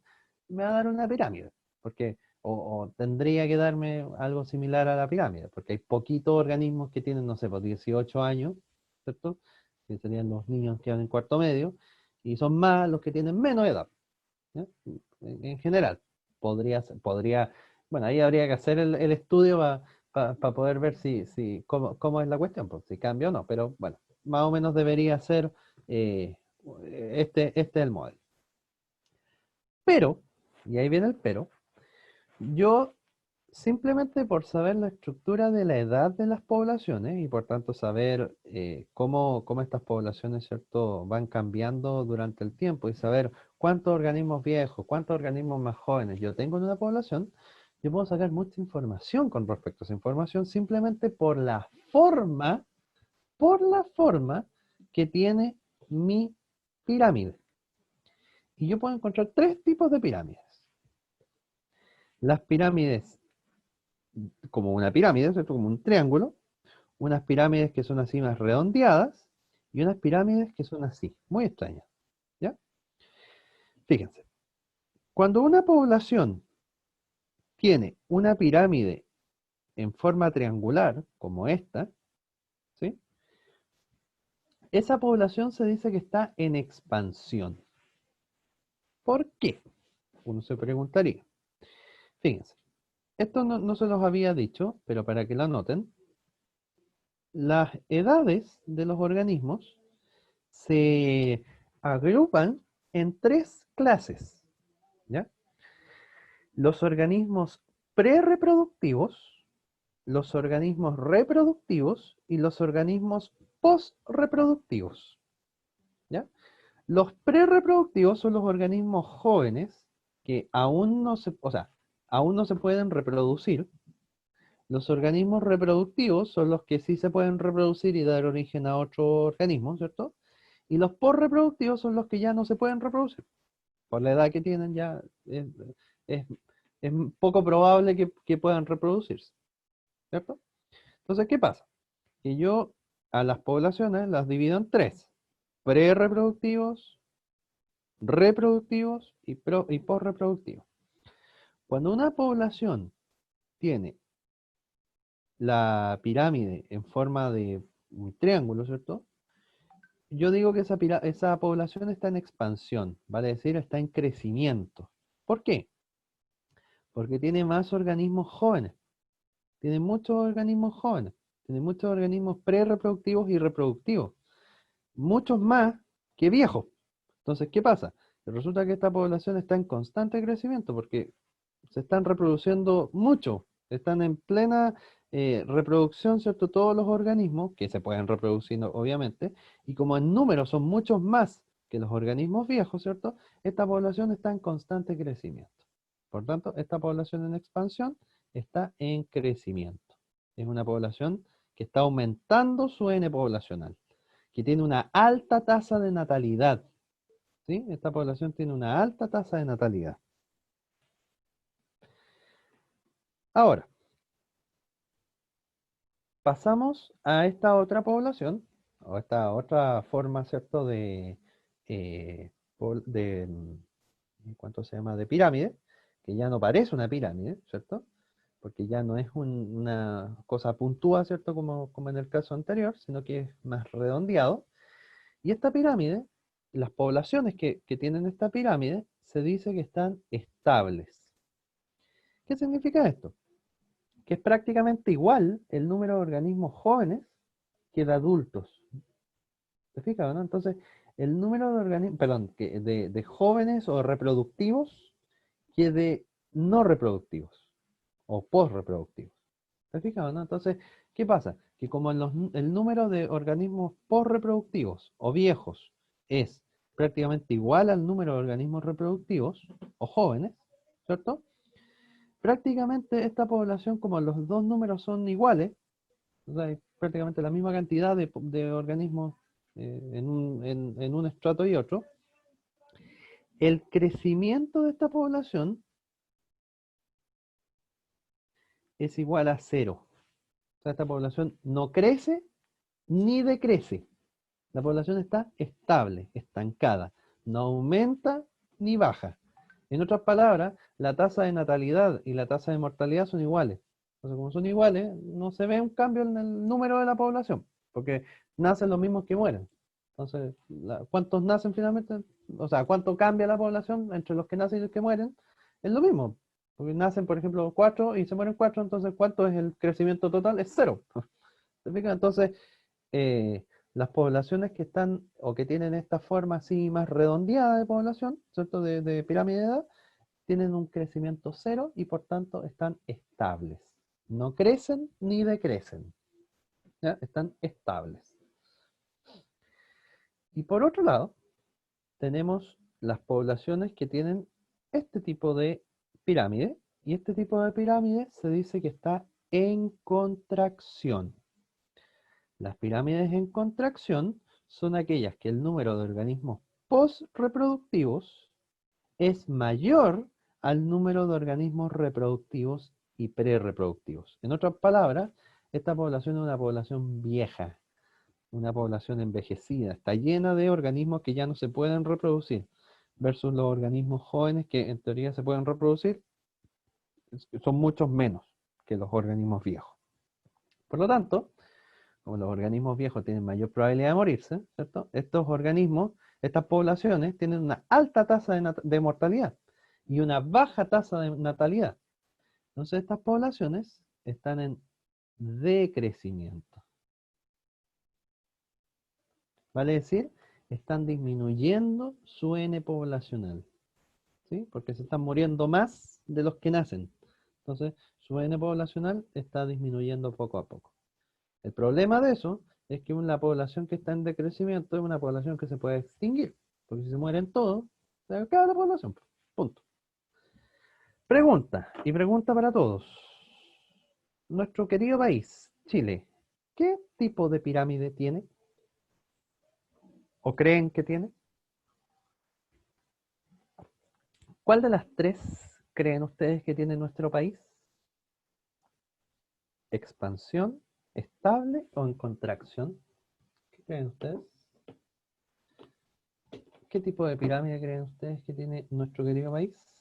me va a dar una pirámide, porque, o tendría que darme algo similar a la pirámide, porque hay poquitos organismos que tienen, no sé, pues 18 años, ¿cierto? Que serían los niños que van en cuarto medio, y son más los que tienen menos edad, ¿ya? En general, bueno, ahí habría que hacer el estudio para poder ver cómo es la cuestión, pues, si cambia o no, pero bueno, más o menos debería ser eh, este es el modelo. Pero, y ahí viene el pero, yo simplemente por saber la estructura de la edad de las poblaciones y por tanto saber cómo estas poblaciones, ¿cierto?, van cambiando durante el tiempo y saber cuántos organismos viejos, cuántos organismos más jóvenes yo tengo en una población, yo puedo sacar mucha información con respecto a esa información simplemente por la forma que tiene mi pirámide. Y yo puedo encontrar tres tipos de pirámides. Las pirámides como una pirámide, ¿cierto? Como un triángulo, unas pirámides que son así más redondeadas y unas pirámides que son así, muy extrañas, ¿ya? Fíjense, cuando una población tiene una pirámide en forma triangular, como esta, ¿sí? Esa población se dice que está en expansión. ¿Por qué? Uno se preguntaría. Fíjense, esto no se los había dicho, pero para que lo anoten, las edades de los organismos se agrupan en tres clases, ¿ya? Los organismos prerreproductivos, los organismos reproductivos y los organismos postreproductivos, ¿ya? Los prerreproductivos son los organismos jóvenes que aún no se, o sea, aún no se pueden reproducir. Los organismos reproductivos son los que sí se pueden reproducir y dar origen a otro organismo, ¿cierto? Y los postreproductivos son los que ya no se pueden reproducir. Por la edad que tienen ya es, es poco probable que puedan reproducirse, ¿cierto? Entonces, ¿qué pasa? Que yo a las poblaciones las divido en tres: prerreproductivos, reproductivos y postreproductivos. Cuando una población tiene la pirámide en forma de un triángulo, ¿cierto? Yo digo que esa población está en expansión, vale decir, está en crecimiento. ¿Por qué? Porque tiene más organismos jóvenes, tiene muchos organismos jóvenes, tiene muchos organismos prerreproductivos y reproductivos, muchos más que viejos. Entonces, ¿qué pasa? Resulta que esta población está en constante crecimiento porque se están reproduciendo mucho, están en plena reproducción, ¿cierto? Todos los organismos que se pueden reproducir, obviamente, y como en número son muchos más que los organismos viejos, ¿cierto? Esta población está en constante crecimiento. Por tanto, esta población en expansión está en crecimiento. Es una población que está aumentando su N poblacional, que tiene una alta tasa de natalidad, ¿sí? Esta población tiene una alta tasa de natalidad. Ahora, pasamos a esta otra población, o esta otra forma, ¿cierto?, eh, ¿cuánto se llama?, de pirámide, que ya no parece una pirámide, ¿cierto? Porque ya no es una cosa puntúa, ¿cierto?, como en el caso anterior, sino que es más redondeado. Y esta pirámide, las poblaciones que tienen esta pirámide, se dice que están estables. ¿Qué significa esto? que es prácticamente igual el número de organismos jóvenes que de adultos. ¿Te fijas, no? Entonces, el número de organismos, perdón, de jóvenes o reproductivos que de no reproductivos o postreproductivos. ¿Te fijas, no? Entonces, ¿qué pasa? Que como el número de organismos postreproductivos o viejos es prácticamente igual al número de organismos reproductivos o jóvenes, ¿cierto? Prácticamente esta población, como los dos números son iguales, o sea, hay prácticamente la misma cantidad de organismos en un estrato y otro, el crecimiento de esta población es igual a cero. O sea, esta población no crece ni decrece. La población está estable, estancada, no aumenta ni baja. En otras palabras, la tasa de natalidad y la tasa de mortalidad son iguales. Entonces, como son iguales, no se ve un cambio en el número de la población, porque nacen los mismos que mueren. Entonces, ¿cuántos nacen finalmente? O sea, ¿cuánto cambia la población entre los que nacen y los que mueren? Es lo mismo. Porque nacen, por ejemplo, 4 y se mueren 4, entonces, ¿cuánto es el crecimiento total? Es cero. ¿Te fijas? Entonces, eh, las poblaciones que están o que tienen esta forma así más redondeada de población, ¿cierto? De pirámide de edad, tienen un crecimiento cero y por tanto están estables. No crecen ni decrecen. ¿Ya? Están estables. Y por otro lado, tenemos las poblaciones que tienen este tipo de pirámide. Y este tipo de pirámide se dice que está en contracción. Las pirámides en contracción son aquellas que el número de organismos postreproductivos es mayor al número de organismos reproductivos y prerreproductivos. En otras palabras, esta población es una población vieja, una población envejecida, está llena de organismos que ya no se pueden reproducir, versus los organismos jóvenes que en teoría se pueden reproducir, son muchos menos que los organismos viejos. Por lo tanto, como los organismos viejos tienen mayor probabilidad de morirse, ¿cierto? Estos organismos, estas poblaciones tienen una alta tasa de mortalidad y una baja tasa de natalidad. Entonces estas poblaciones están en decrecimiento. Vale decir, están disminuyendo su N poblacional, ¿sí? Porque se están muriendo más de los que nacen. Entonces su N poblacional está disminuyendo poco a poco. El problema de eso es que una población que está en decrecimiento es una población que se puede extinguir, porque si se mueren todos, se acaba la población. Punto. Pregunta, y pregunta para todos. Nuestro querido país, Chile, ¿qué tipo de pirámide tiene? ¿O creen que tiene? ¿Cuál de las tres creen ustedes que tiene nuestro país? ¿Expansión, estable o en contracción? ¿Qué creen ustedes? ¿Qué tipo de pirámide creen ustedes que tiene nuestro querido país?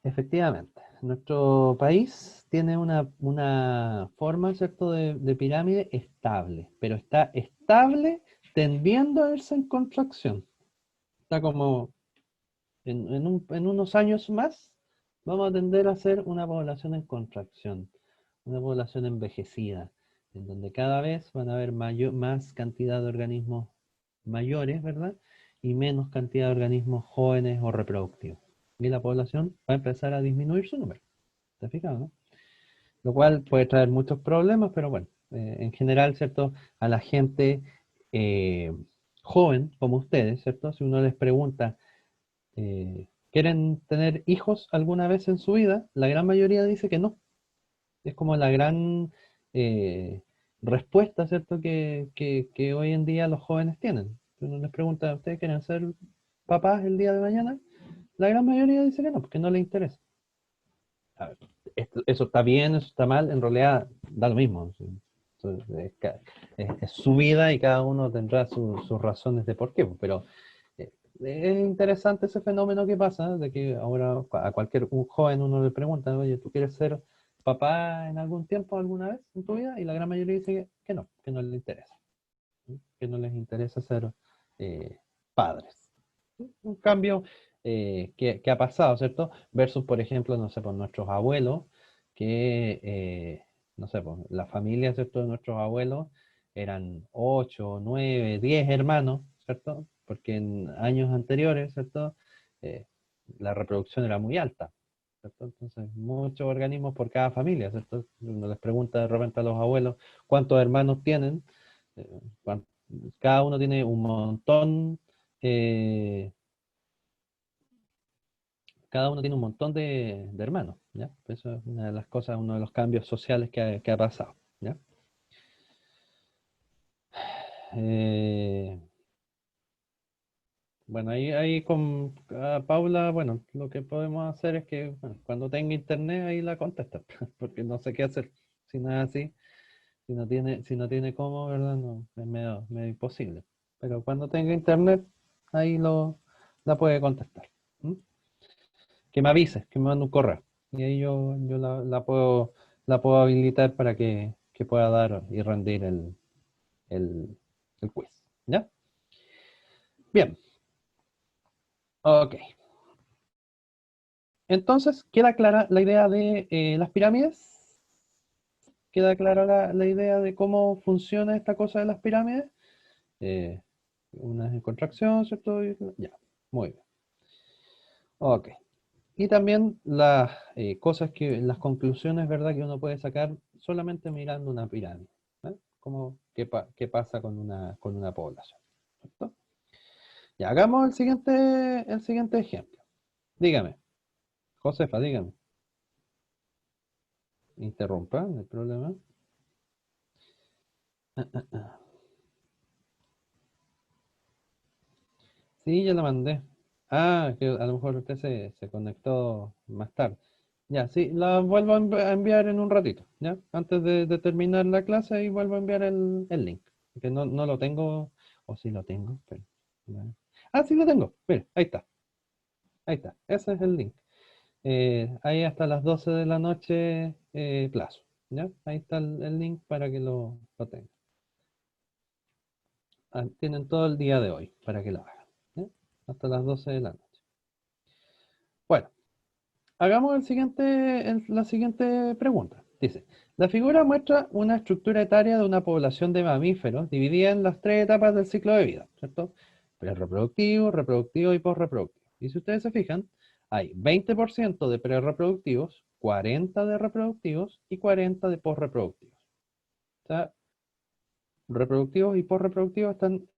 Efectivamente, nuestro país tiene una forma, ¿cierto?, de pirámide estable, pero está estable tendiendo a verse en contracción. Está como en unos años más, vamos a tender a ser una población en contracción, una población envejecida, en donde cada vez van a haber más cantidad de organismos mayores, ¿verdad? Y menos cantidad de organismos jóvenes o reproductivos. Y la población va a empezar a disminuir su número. ¿Te has fijado, no? Lo cual puede traer muchos problemas, pero bueno, en general, ¿cierto? A la gente eh, joven como ustedes, ¿cierto? Si uno les pregunta, ¿quieren tener hijos alguna vez en su vida? La gran mayoría dice que no. Es como la gran eh, respuesta, ¿cierto? Que hoy en día los jóvenes tienen. Si uno les pregunta, ¿ustedes quieren ser papás el día de mañana? La gran mayoría dice que no, porque no les interesa. A ver, eso está bien, eso está mal, en realidad da lo mismo. ¿Sí? Es su vida y cada uno tendrá sus razones de por qué, pero es interesante ese fenómeno que pasa, de que ahora a cualquier un joven uno le pregunta, oye, ¿tú quieres ser papá en algún tiempo, alguna vez en tu vida? Y la gran mayoría dice que no les interesa, ¿sí? Que no les interesa ser eh, padres. ¿Sí? En cambio, qué ha pasado, ¿cierto? Versus, por ejemplo, no sé, por nuestros abuelos, que, no sé, pues, la familia, ¿cierto? De nuestros abuelos eran 8, 9, 10 hermanos, ¿cierto? Porque en años anteriores, ¿cierto? Eh, la reproducción era muy alta, ¿cierto? Entonces, muchos organismos por cada familia, ¿cierto? Uno les pregunta de repente a los abuelos cuántos hermanos tienen, eh, cuán- cada uno tiene un montón, eh, cada uno tiene un montón de hermanos, ¿ya? Eso es una de las cosas, uno de los cambios sociales que ha pasado, ¿ya? Eh, bueno, ahí con Paula, bueno, lo que podemos hacer es que bueno, cuando tenga internet ahí la contesta, porque no sé qué hacer si no es así, si no tiene cómo, ¿verdad? No, es medio imposible. Pero cuando tenga internet, ahí la puede contestar. ¿M? Que me avise, que me mande un correo. Y ahí yo la puedo habilitar para que pueda dar y rendir el quiz. ¿Ya? Bien, ok. Entonces, ¿queda clara la idea de las pirámides? ¿Queda clara la idea de cómo funciona esta cosa de las pirámides? Eh, una es en contracción, ¿cierto? Ya, muy bien. Ok. Y también las cosas las conclusiones, ¿verdad? Que uno puede sacar solamente mirando una pirámide. ¿Eh? Como qué pasa con una población. ¿Cierto? Ya, hagamos el siguiente ejemplo. Dígame, Josefa, dígame. Interrumpa, no hay problema. Sí, ya la mandé. Ah, que a lo mejor usted se conectó más tarde. Ya, sí, la vuelvo a enviar en un ratito, ¿ya? Antes de terminar la clase y vuelvo a enviar el link. Que no lo tengo, o sí lo tengo, pero... ya. Ah, sí lo tengo, mire, ahí está, ese es el link. Ahí hasta las 12 de la noche plazo, ¿ya? Ahí está el link para que lo tengan. Ah, tienen todo el día de hoy para que lo hagan, ¿ya? Hasta las 12 de la noche. Bueno. Hagamos la siguiente pregunta. Dice, la figura muestra una estructura etaria de una población de mamíferos dividida en las tres etapas del ciclo de vida, ¿cierto? Prereproductivo, reproductivo y posreproductivo. Y si ustedes se fijan, hay 20% de prereproductivos, 40 de reproductivos y 40 de posreproductivos. O sea, reproductivos y posreproductivos están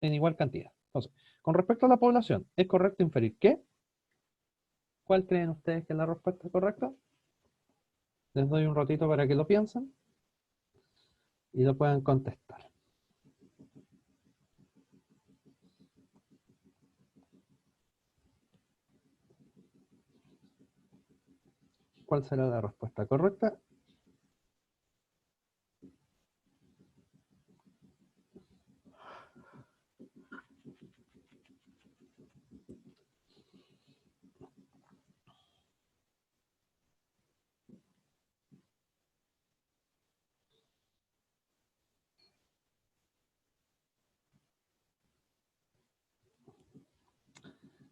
en igual cantidad. Entonces, con respecto a la población, ¿es correcto inferir qué? ¿Cuál creen ustedes que es la respuesta correcta? Les doy un ratito para que lo piensen y lo puedan contestar. ¿Cuál será la respuesta correcta?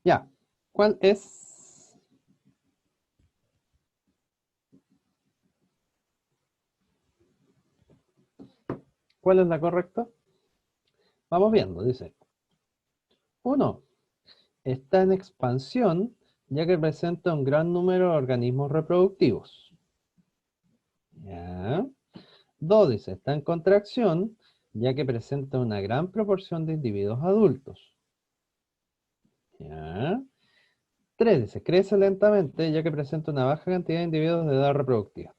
Ya. ¿Cuál es? ¿Cuál es la correcta? Vamos viendo, dice. Uno, está en expansión ya que presenta un gran número de organismos reproductivos. Ya. Dos, dice, está en contracción ya que presenta una gran proporción de individuos adultos. Ya. Tres, dice, crece lentamente ya que presenta una baja cantidad de individuos de edad reproductiva.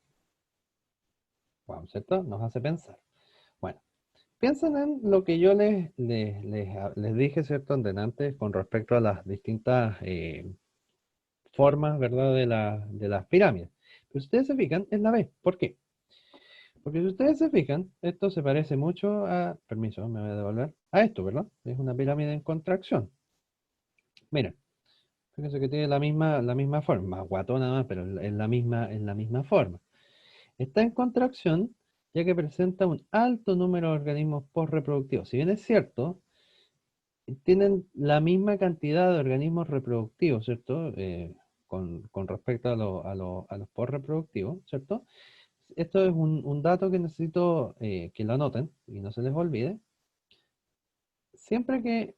Bueno, ¿cierto? Nos hace pensar. Bueno, piensen en lo que yo les dije, ¿cierto? Antes con respecto a las distintas formas, ¿verdad? De las pirámides. Pero si ustedes se fijan, es la B. ¿Por qué? Porque si ustedes se fijan, esto se parece mucho permiso, me voy a devolver, a esto, ¿verdad? Es una pirámide en contracción. Miren, fíjense que tiene la misma forma, más guatona más, pero es la misma forma. Está en contracción ya que presenta un alto número de organismos postreproductivos. Si bien es cierto, tienen la misma cantidad de organismos reproductivos, ¿cierto? Con respecto a los postreproductivos, ¿cierto? Esto es un dato que necesito que lo anoten y no se les olvide. Siempre que,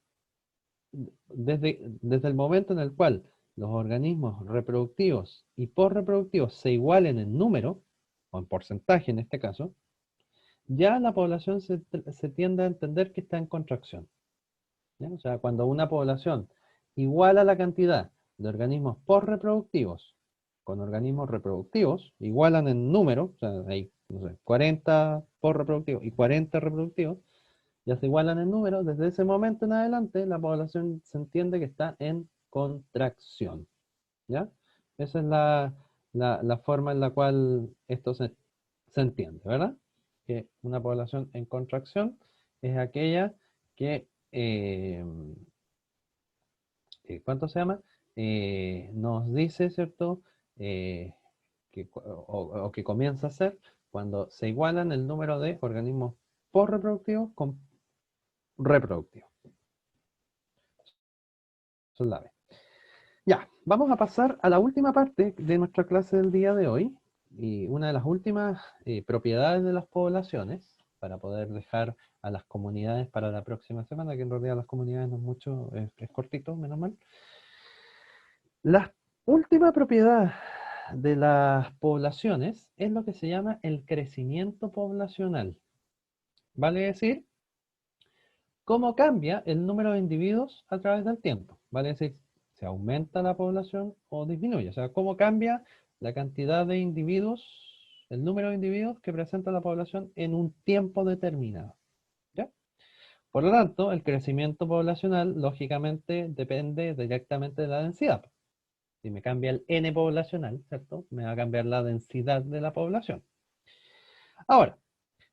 desde el momento en el cual los organismos reproductivos y postreproductivos se igualen en número, o en porcentaje en este caso, ya la población se tiende a entender que está en contracción. ¿Ya? O sea, cuando una población iguala la cantidad de organismos postreproductivos con organismos reproductivos, igualan en número, o sea, hay, no sé, 40 postreproductivos y 40 reproductivos, ya se igualan en número, desde ese momento en adelante la población se entiende que está en contracción. ¿Ya? Esa es la forma en la cual esto se entiende, ¿verdad? Que una población en contracción es aquella que, ¿cuánto se llama? Nos dice, ¿cierto? O que comienza a ser cuando se igualan el número de organismos postreproductivos con reproductivos. Eso es la B. Ya, vamos a pasar a la última parte de nuestra clase del día de hoy. Y una de las últimas propiedades de las poblaciones, para poder dejar a las comunidades para la próxima semana, que en realidad las comunidades no es mucho, es cortito, menos mal. La última propiedad de las poblaciones es lo que se llama el crecimiento poblacional. Vale decir, cómo cambia el número de individuos a través del tiempo. Vale decir, se aumenta la población o disminuye. O sea, cómo cambia la cantidad de individuos, el número de individuos que presenta la población en un tiempo determinado. ¿Ya? Por lo tanto, el crecimiento poblacional, lógicamente, depende directamente de la densidad. Si me cambia el N poblacional, ¿cierto? Me va a cambiar la densidad de la población. Ahora,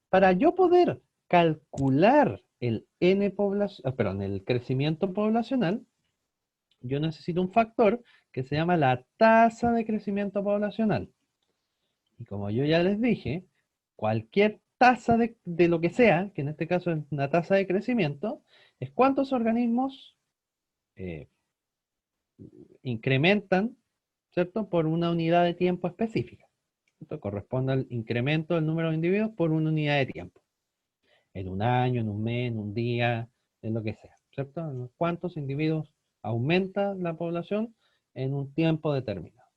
para yo poder calcular el N perdón, el crecimiento poblacional, yo necesito un factor que se llama la tasa de crecimiento poblacional. Y como yo ya les dije, cualquier tasa de lo que sea, que en este caso es una tasa de crecimiento, es cuántos organismos eh, incrementan, ¿cierto? Por una unidad de tiempo específica. Esto corresponde al incremento del número de individuos por una unidad de tiempo. En un año, en un mes, en un día, en lo que sea, ¿cierto? ¿Cuántos individuos aumenta la población en un tiempo determinado?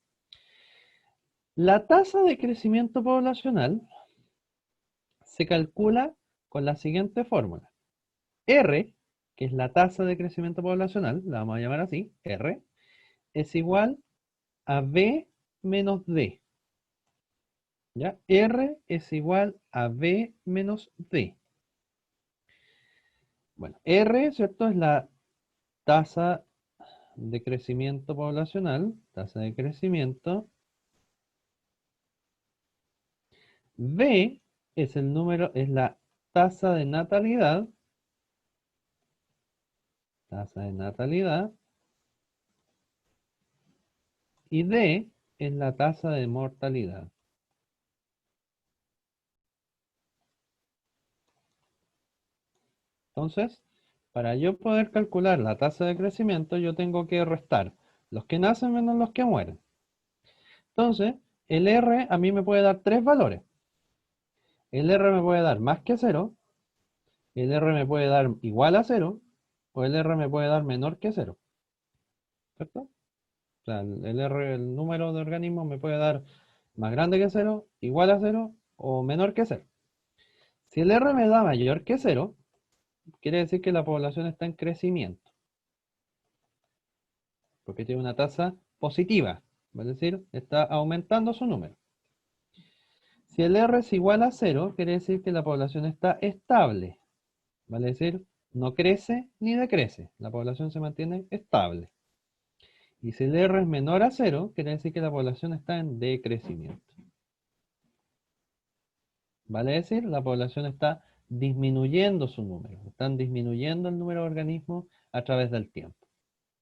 La tasa de crecimiento poblacional se calcula con la siguiente fórmula. R, que es la tasa de crecimiento poblacional, la vamos a llamar así, R, es igual a B menos D. ¿Ya? R es igual a B menos D. Bueno, R, ¿cierto? Es la tasa de crecimiento poblacional, tasa de crecimiento. B es el número, es la tasa de natalidad, tasa de natalidad, y D es la tasa de mortalidad. Entonces, para yo poder calcular la tasa de crecimiento, yo tengo que restar los que nacen menos los que mueren. Entonces, el R a mí me puede dar tres valores. El R me puede dar más que 0, el R me puede dar igual a 0, o el R me puede dar menor que 0. ¿Cierto? O sea, el R, el número de organismos me puede dar más grande que 0, igual a 0 o menor que 0. Si el R me da mayor que 0, quiere decir que la población está en crecimiento, porque tiene una tasa positiva, es decir, está aumentando su número. Si el R es igual a 0, quiere decir que la población está estable, vale decir, no crece ni decrece, la población se mantiene estable. Y si el R es menor a 0, quiere decir que la población está en decrecimiento. Vale decir, la población está disminuyendo su número, están disminuyendo el número de organismos a través del tiempo.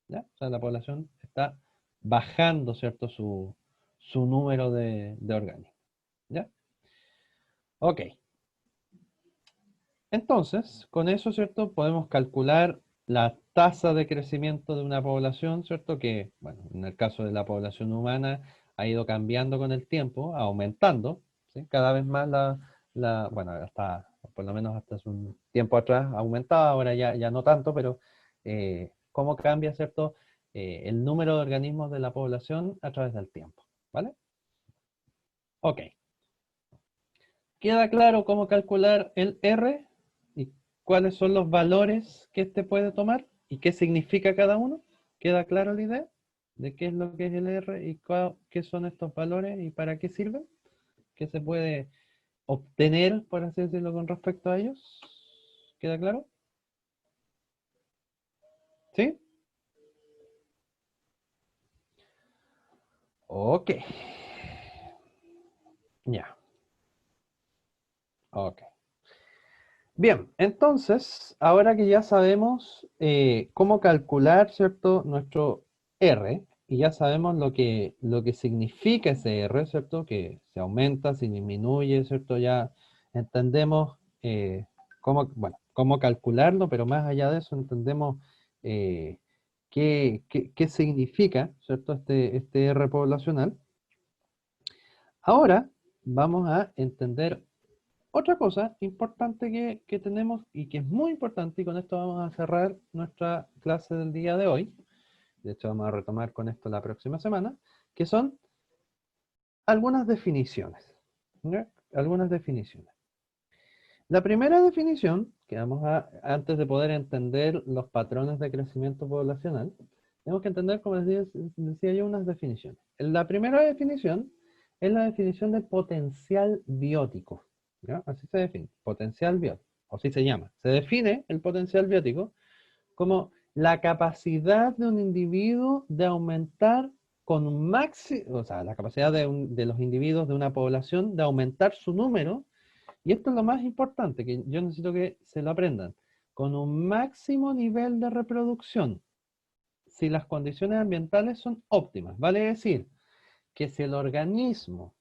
¿Ya? O sea, la población está bajando, ¿cierto? Su número de organismos. ¿Ya? Ok. Entonces, con eso, ¿cierto? Podemos calcular la tasa de crecimiento de una población, ¿cierto? Que, bueno, en el caso de la población humana ha ido cambiando con el tiempo, aumentando, ¿sí? Cada vez más bueno, hasta, por lo menos hasta hace un tiempo atrás aumentaba, ahora ya no tanto, pero cómo cambia, ¿cierto? El número de organismos de la población a través del tiempo, ¿vale? Ok. ¿Queda claro cómo calcular el R y cuáles son los valores que éste puede tomar y qué significa cada uno? ¿Queda claro la idea de qué es lo que es el R y qué son estos valores y para qué sirven? ¿Qué se puede obtener, por así decirlo, con respecto a ellos? ¿Queda claro? ¿Sí? Ok. Ya. Ok. Bien, entonces, ahora que ya sabemos cómo calcular, ¿cierto?, nuestro R, y ya sabemos lo que significa ese R, ¿cierto?, que se aumenta, se disminuye, ¿cierto?, ya entendemos cómo calcularlo, pero más allá de eso entendemos eh, qué significa, ¿cierto?, este R poblacional. Ahora vamos a entender otra cosa importante que tenemos y que es muy importante, y con esto vamos a cerrar nuestra clase del día de hoy, de hecho vamos a retomar con esto la próxima semana, que son algunas definiciones. ¿Ya? Algunas definiciones. La primera definición, antes de poder entender los patrones de crecimiento poblacional, tenemos que entender, como decía yo, unas definiciones. La primera definición es la definición de potencial biótico. ¿Ya? Así se define, potencial biótico, o así se llama. Se define el potencial biótico como la capacidad de un individuo de aumentar con un máximo, o sea, la capacidad de los individuos de una población de aumentar su número, y esto es lo más importante, que yo necesito que se lo aprendan, con un máximo nivel de reproducción, si las condiciones ambientales son óptimas. Vale decir que si el organismo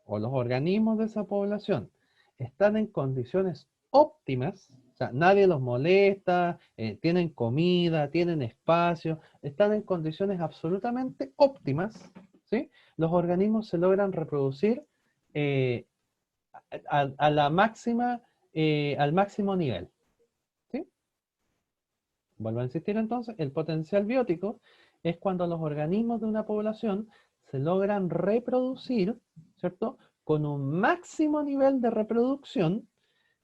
o los organismos de esa población están en condiciones óptimas, o sea, nadie los molesta, tienen comida, tienen espacio, están en condiciones absolutamente óptimas, ¿sí? Los organismos se logran reproducir eh, a la máxima, al máximo nivel, ¿sí? Vuelvo a insistir entonces, el potencial biótico es cuando los organismos de una población se logran reproducir, ¿cierto?, con un máximo nivel de reproducción,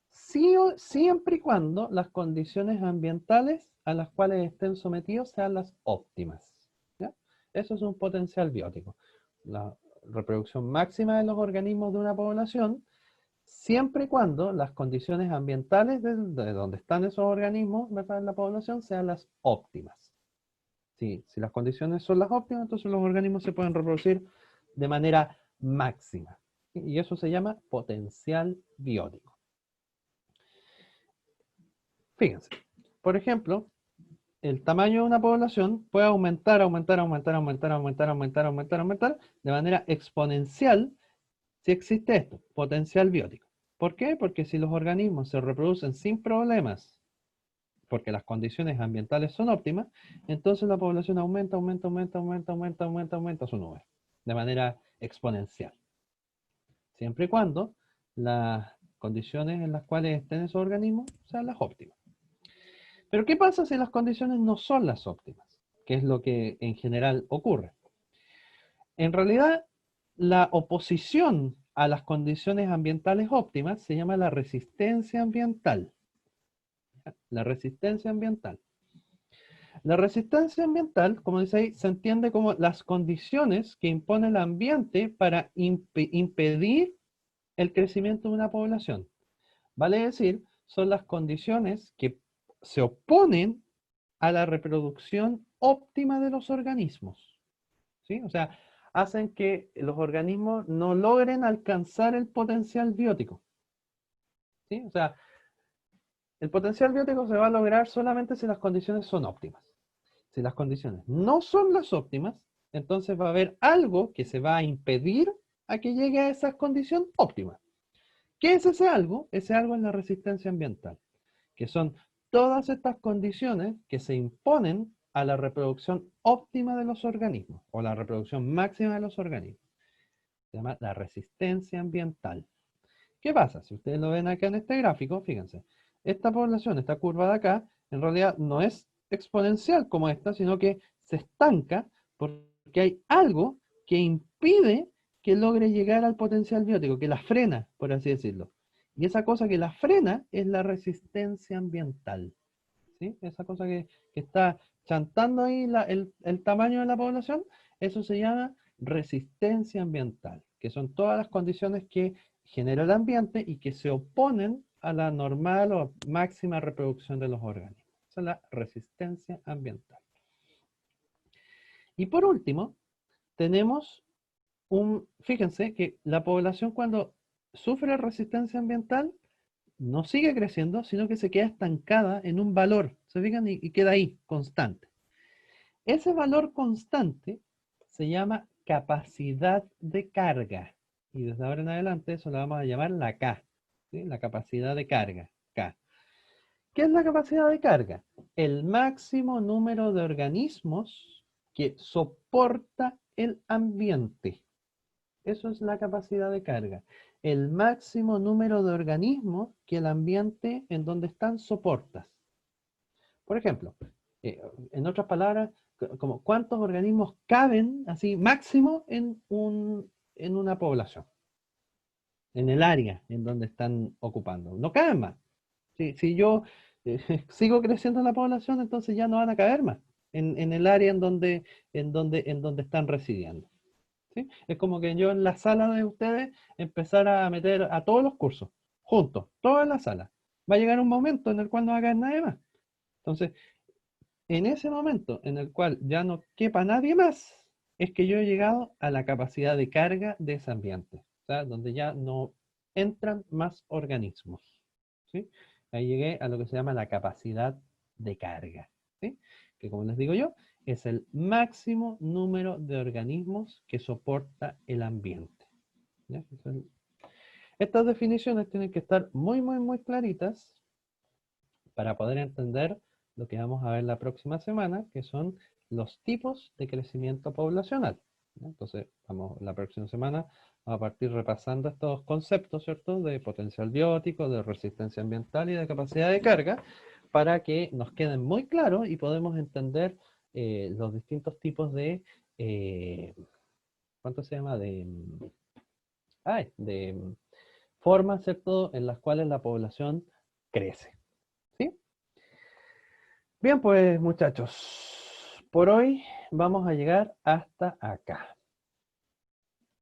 siempre y cuando las condiciones ambientales a las cuales estén sometidos sean las óptimas. ¿Ya? Eso es un potencial biótico. La reproducción máxima de los organismos de una población, siempre y cuando las condiciones ambientales de donde están esos organismos, ¿verdad?, en la población sean las óptimas. Si las condiciones son las óptimas, entonces los organismos se pueden reproducir de manera máxima. Y eso se llama potencial biótico. Fíjense, por ejemplo, el tamaño de una población puede aumentar, aumentar, aumentar, aumentar, aumentar, aumentar, aumentar, aumentar de manera exponencial si existe esto, potencial biótico. ¿Por qué? Porque si los organismos se reproducen sin problemas, porque las condiciones ambientales son óptimas, entonces la población aumenta, aumenta, aumenta, aumenta, aumenta, aumenta, aumenta su número, de manera exponencial. Siempre y cuando las condiciones en las cuales estén esos organismos sean las óptimas. Pero ¿qué pasa si las condiciones no son las óptimas? ¿Qué es lo que en general ocurre? En realidad, la oposición a las condiciones ambientales óptimas se llama la resistencia ambiental. La resistencia ambiental. La resistencia ambiental, como dice ahí, se entiende como las condiciones que impone el ambiente para impedir el crecimiento de una población. Vale decir, son las condiciones que se oponen a la reproducción óptima de los organismos. ¿Sí? O sea, hacen que los organismos no logren alcanzar el potencial biótico. ¿Sí? O sea, el potencial biótico se va a lograr solamente si las condiciones son óptimas. Si las condiciones no son las óptimas, entonces va a haber algo que se va a impedir a que llegue a esa condición óptima. ¿Qué es ese algo? Ese algo es la resistencia ambiental, que son todas estas condiciones que se imponen a la reproducción óptima de los organismos, o la reproducción máxima de los organismos. Se llama la resistencia ambiental. ¿Qué pasa? Si ustedes lo ven acá en este gráfico, fíjense, esta población, esta curva de acá, en realidad no es exponencial como esta, sino que se estanca porque hay algo que impide que logre llegar al potencial biótico, que la frena, por así decirlo. Y esa cosa que la frena es la resistencia ambiental. ¿Sí? Esa cosa que está chantando ahí el tamaño de la población, eso se llama resistencia ambiental, que son todas las condiciones que genera el ambiente y que se oponen a la normal o máxima reproducción de los organismos. Esa es la resistencia ambiental. Y por último, tenemos fíjense que la población cuando sufre resistencia ambiental no sigue creciendo, sino que se queda estancada en un valor, ¿se fijan? Y queda ahí, constante. Ese valor constante se llama capacidad de carga. Y desde ahora en adelante eso lo vamos a llamar la K, ¿sí? La capacidad de carga, K. ¿Qué es la capacidad de carga? El máximo número de organismos que soporta el ambiente. Eso es la capacidad de carga. El máximo número de organismos que el ambiente en donde están soporta. Por ejemplo, en otras palabras, como cuántos organismos caben así máximo en una población, en el área en donde están ocupando. No caben más. Si yo sigo creciendo la población, entonces ya no van a caber más en el área en donde están residiendo. ¿Sí? Es como que yo en la sala de ustedes empezara a meter a todos los cursos, juntos, todos en la sala. Va a llegar un momento en el cual no va a caer nadie más. Entonces, en ese momento en el cual ya no quepa nadie más, es que yo he llegado a la capacidad de carga de ese ambiente, o sea, donde ya no entran más organismos. ¿Sí? Ahí llegué a lo que se llama la capacidad de carga, ¿sí? Que como les digo yo, es el máximo número de organismos que soporta el ambiente. ¿Ya? Estas definiciones tienen que estar muy, muy, muy claritas para poder entender lo que vamos a ver la próxima semana, que son los tipos de crecimiento poblacional. ¿No? Entonces, la próxima semana vamos a partir repasando estos conceptos, ¿cierto? De potencial biótico, de resistencia ambiental y de capacidad de carga, para que nos queden muy claros y podemos entender los distintos tipos de, ¿cuánto se llama? De formas, ¿cierto? En las cuales la población crece. ¿Sí? Bien, pues muchachos, por hoy vamos a llegar hasta acá.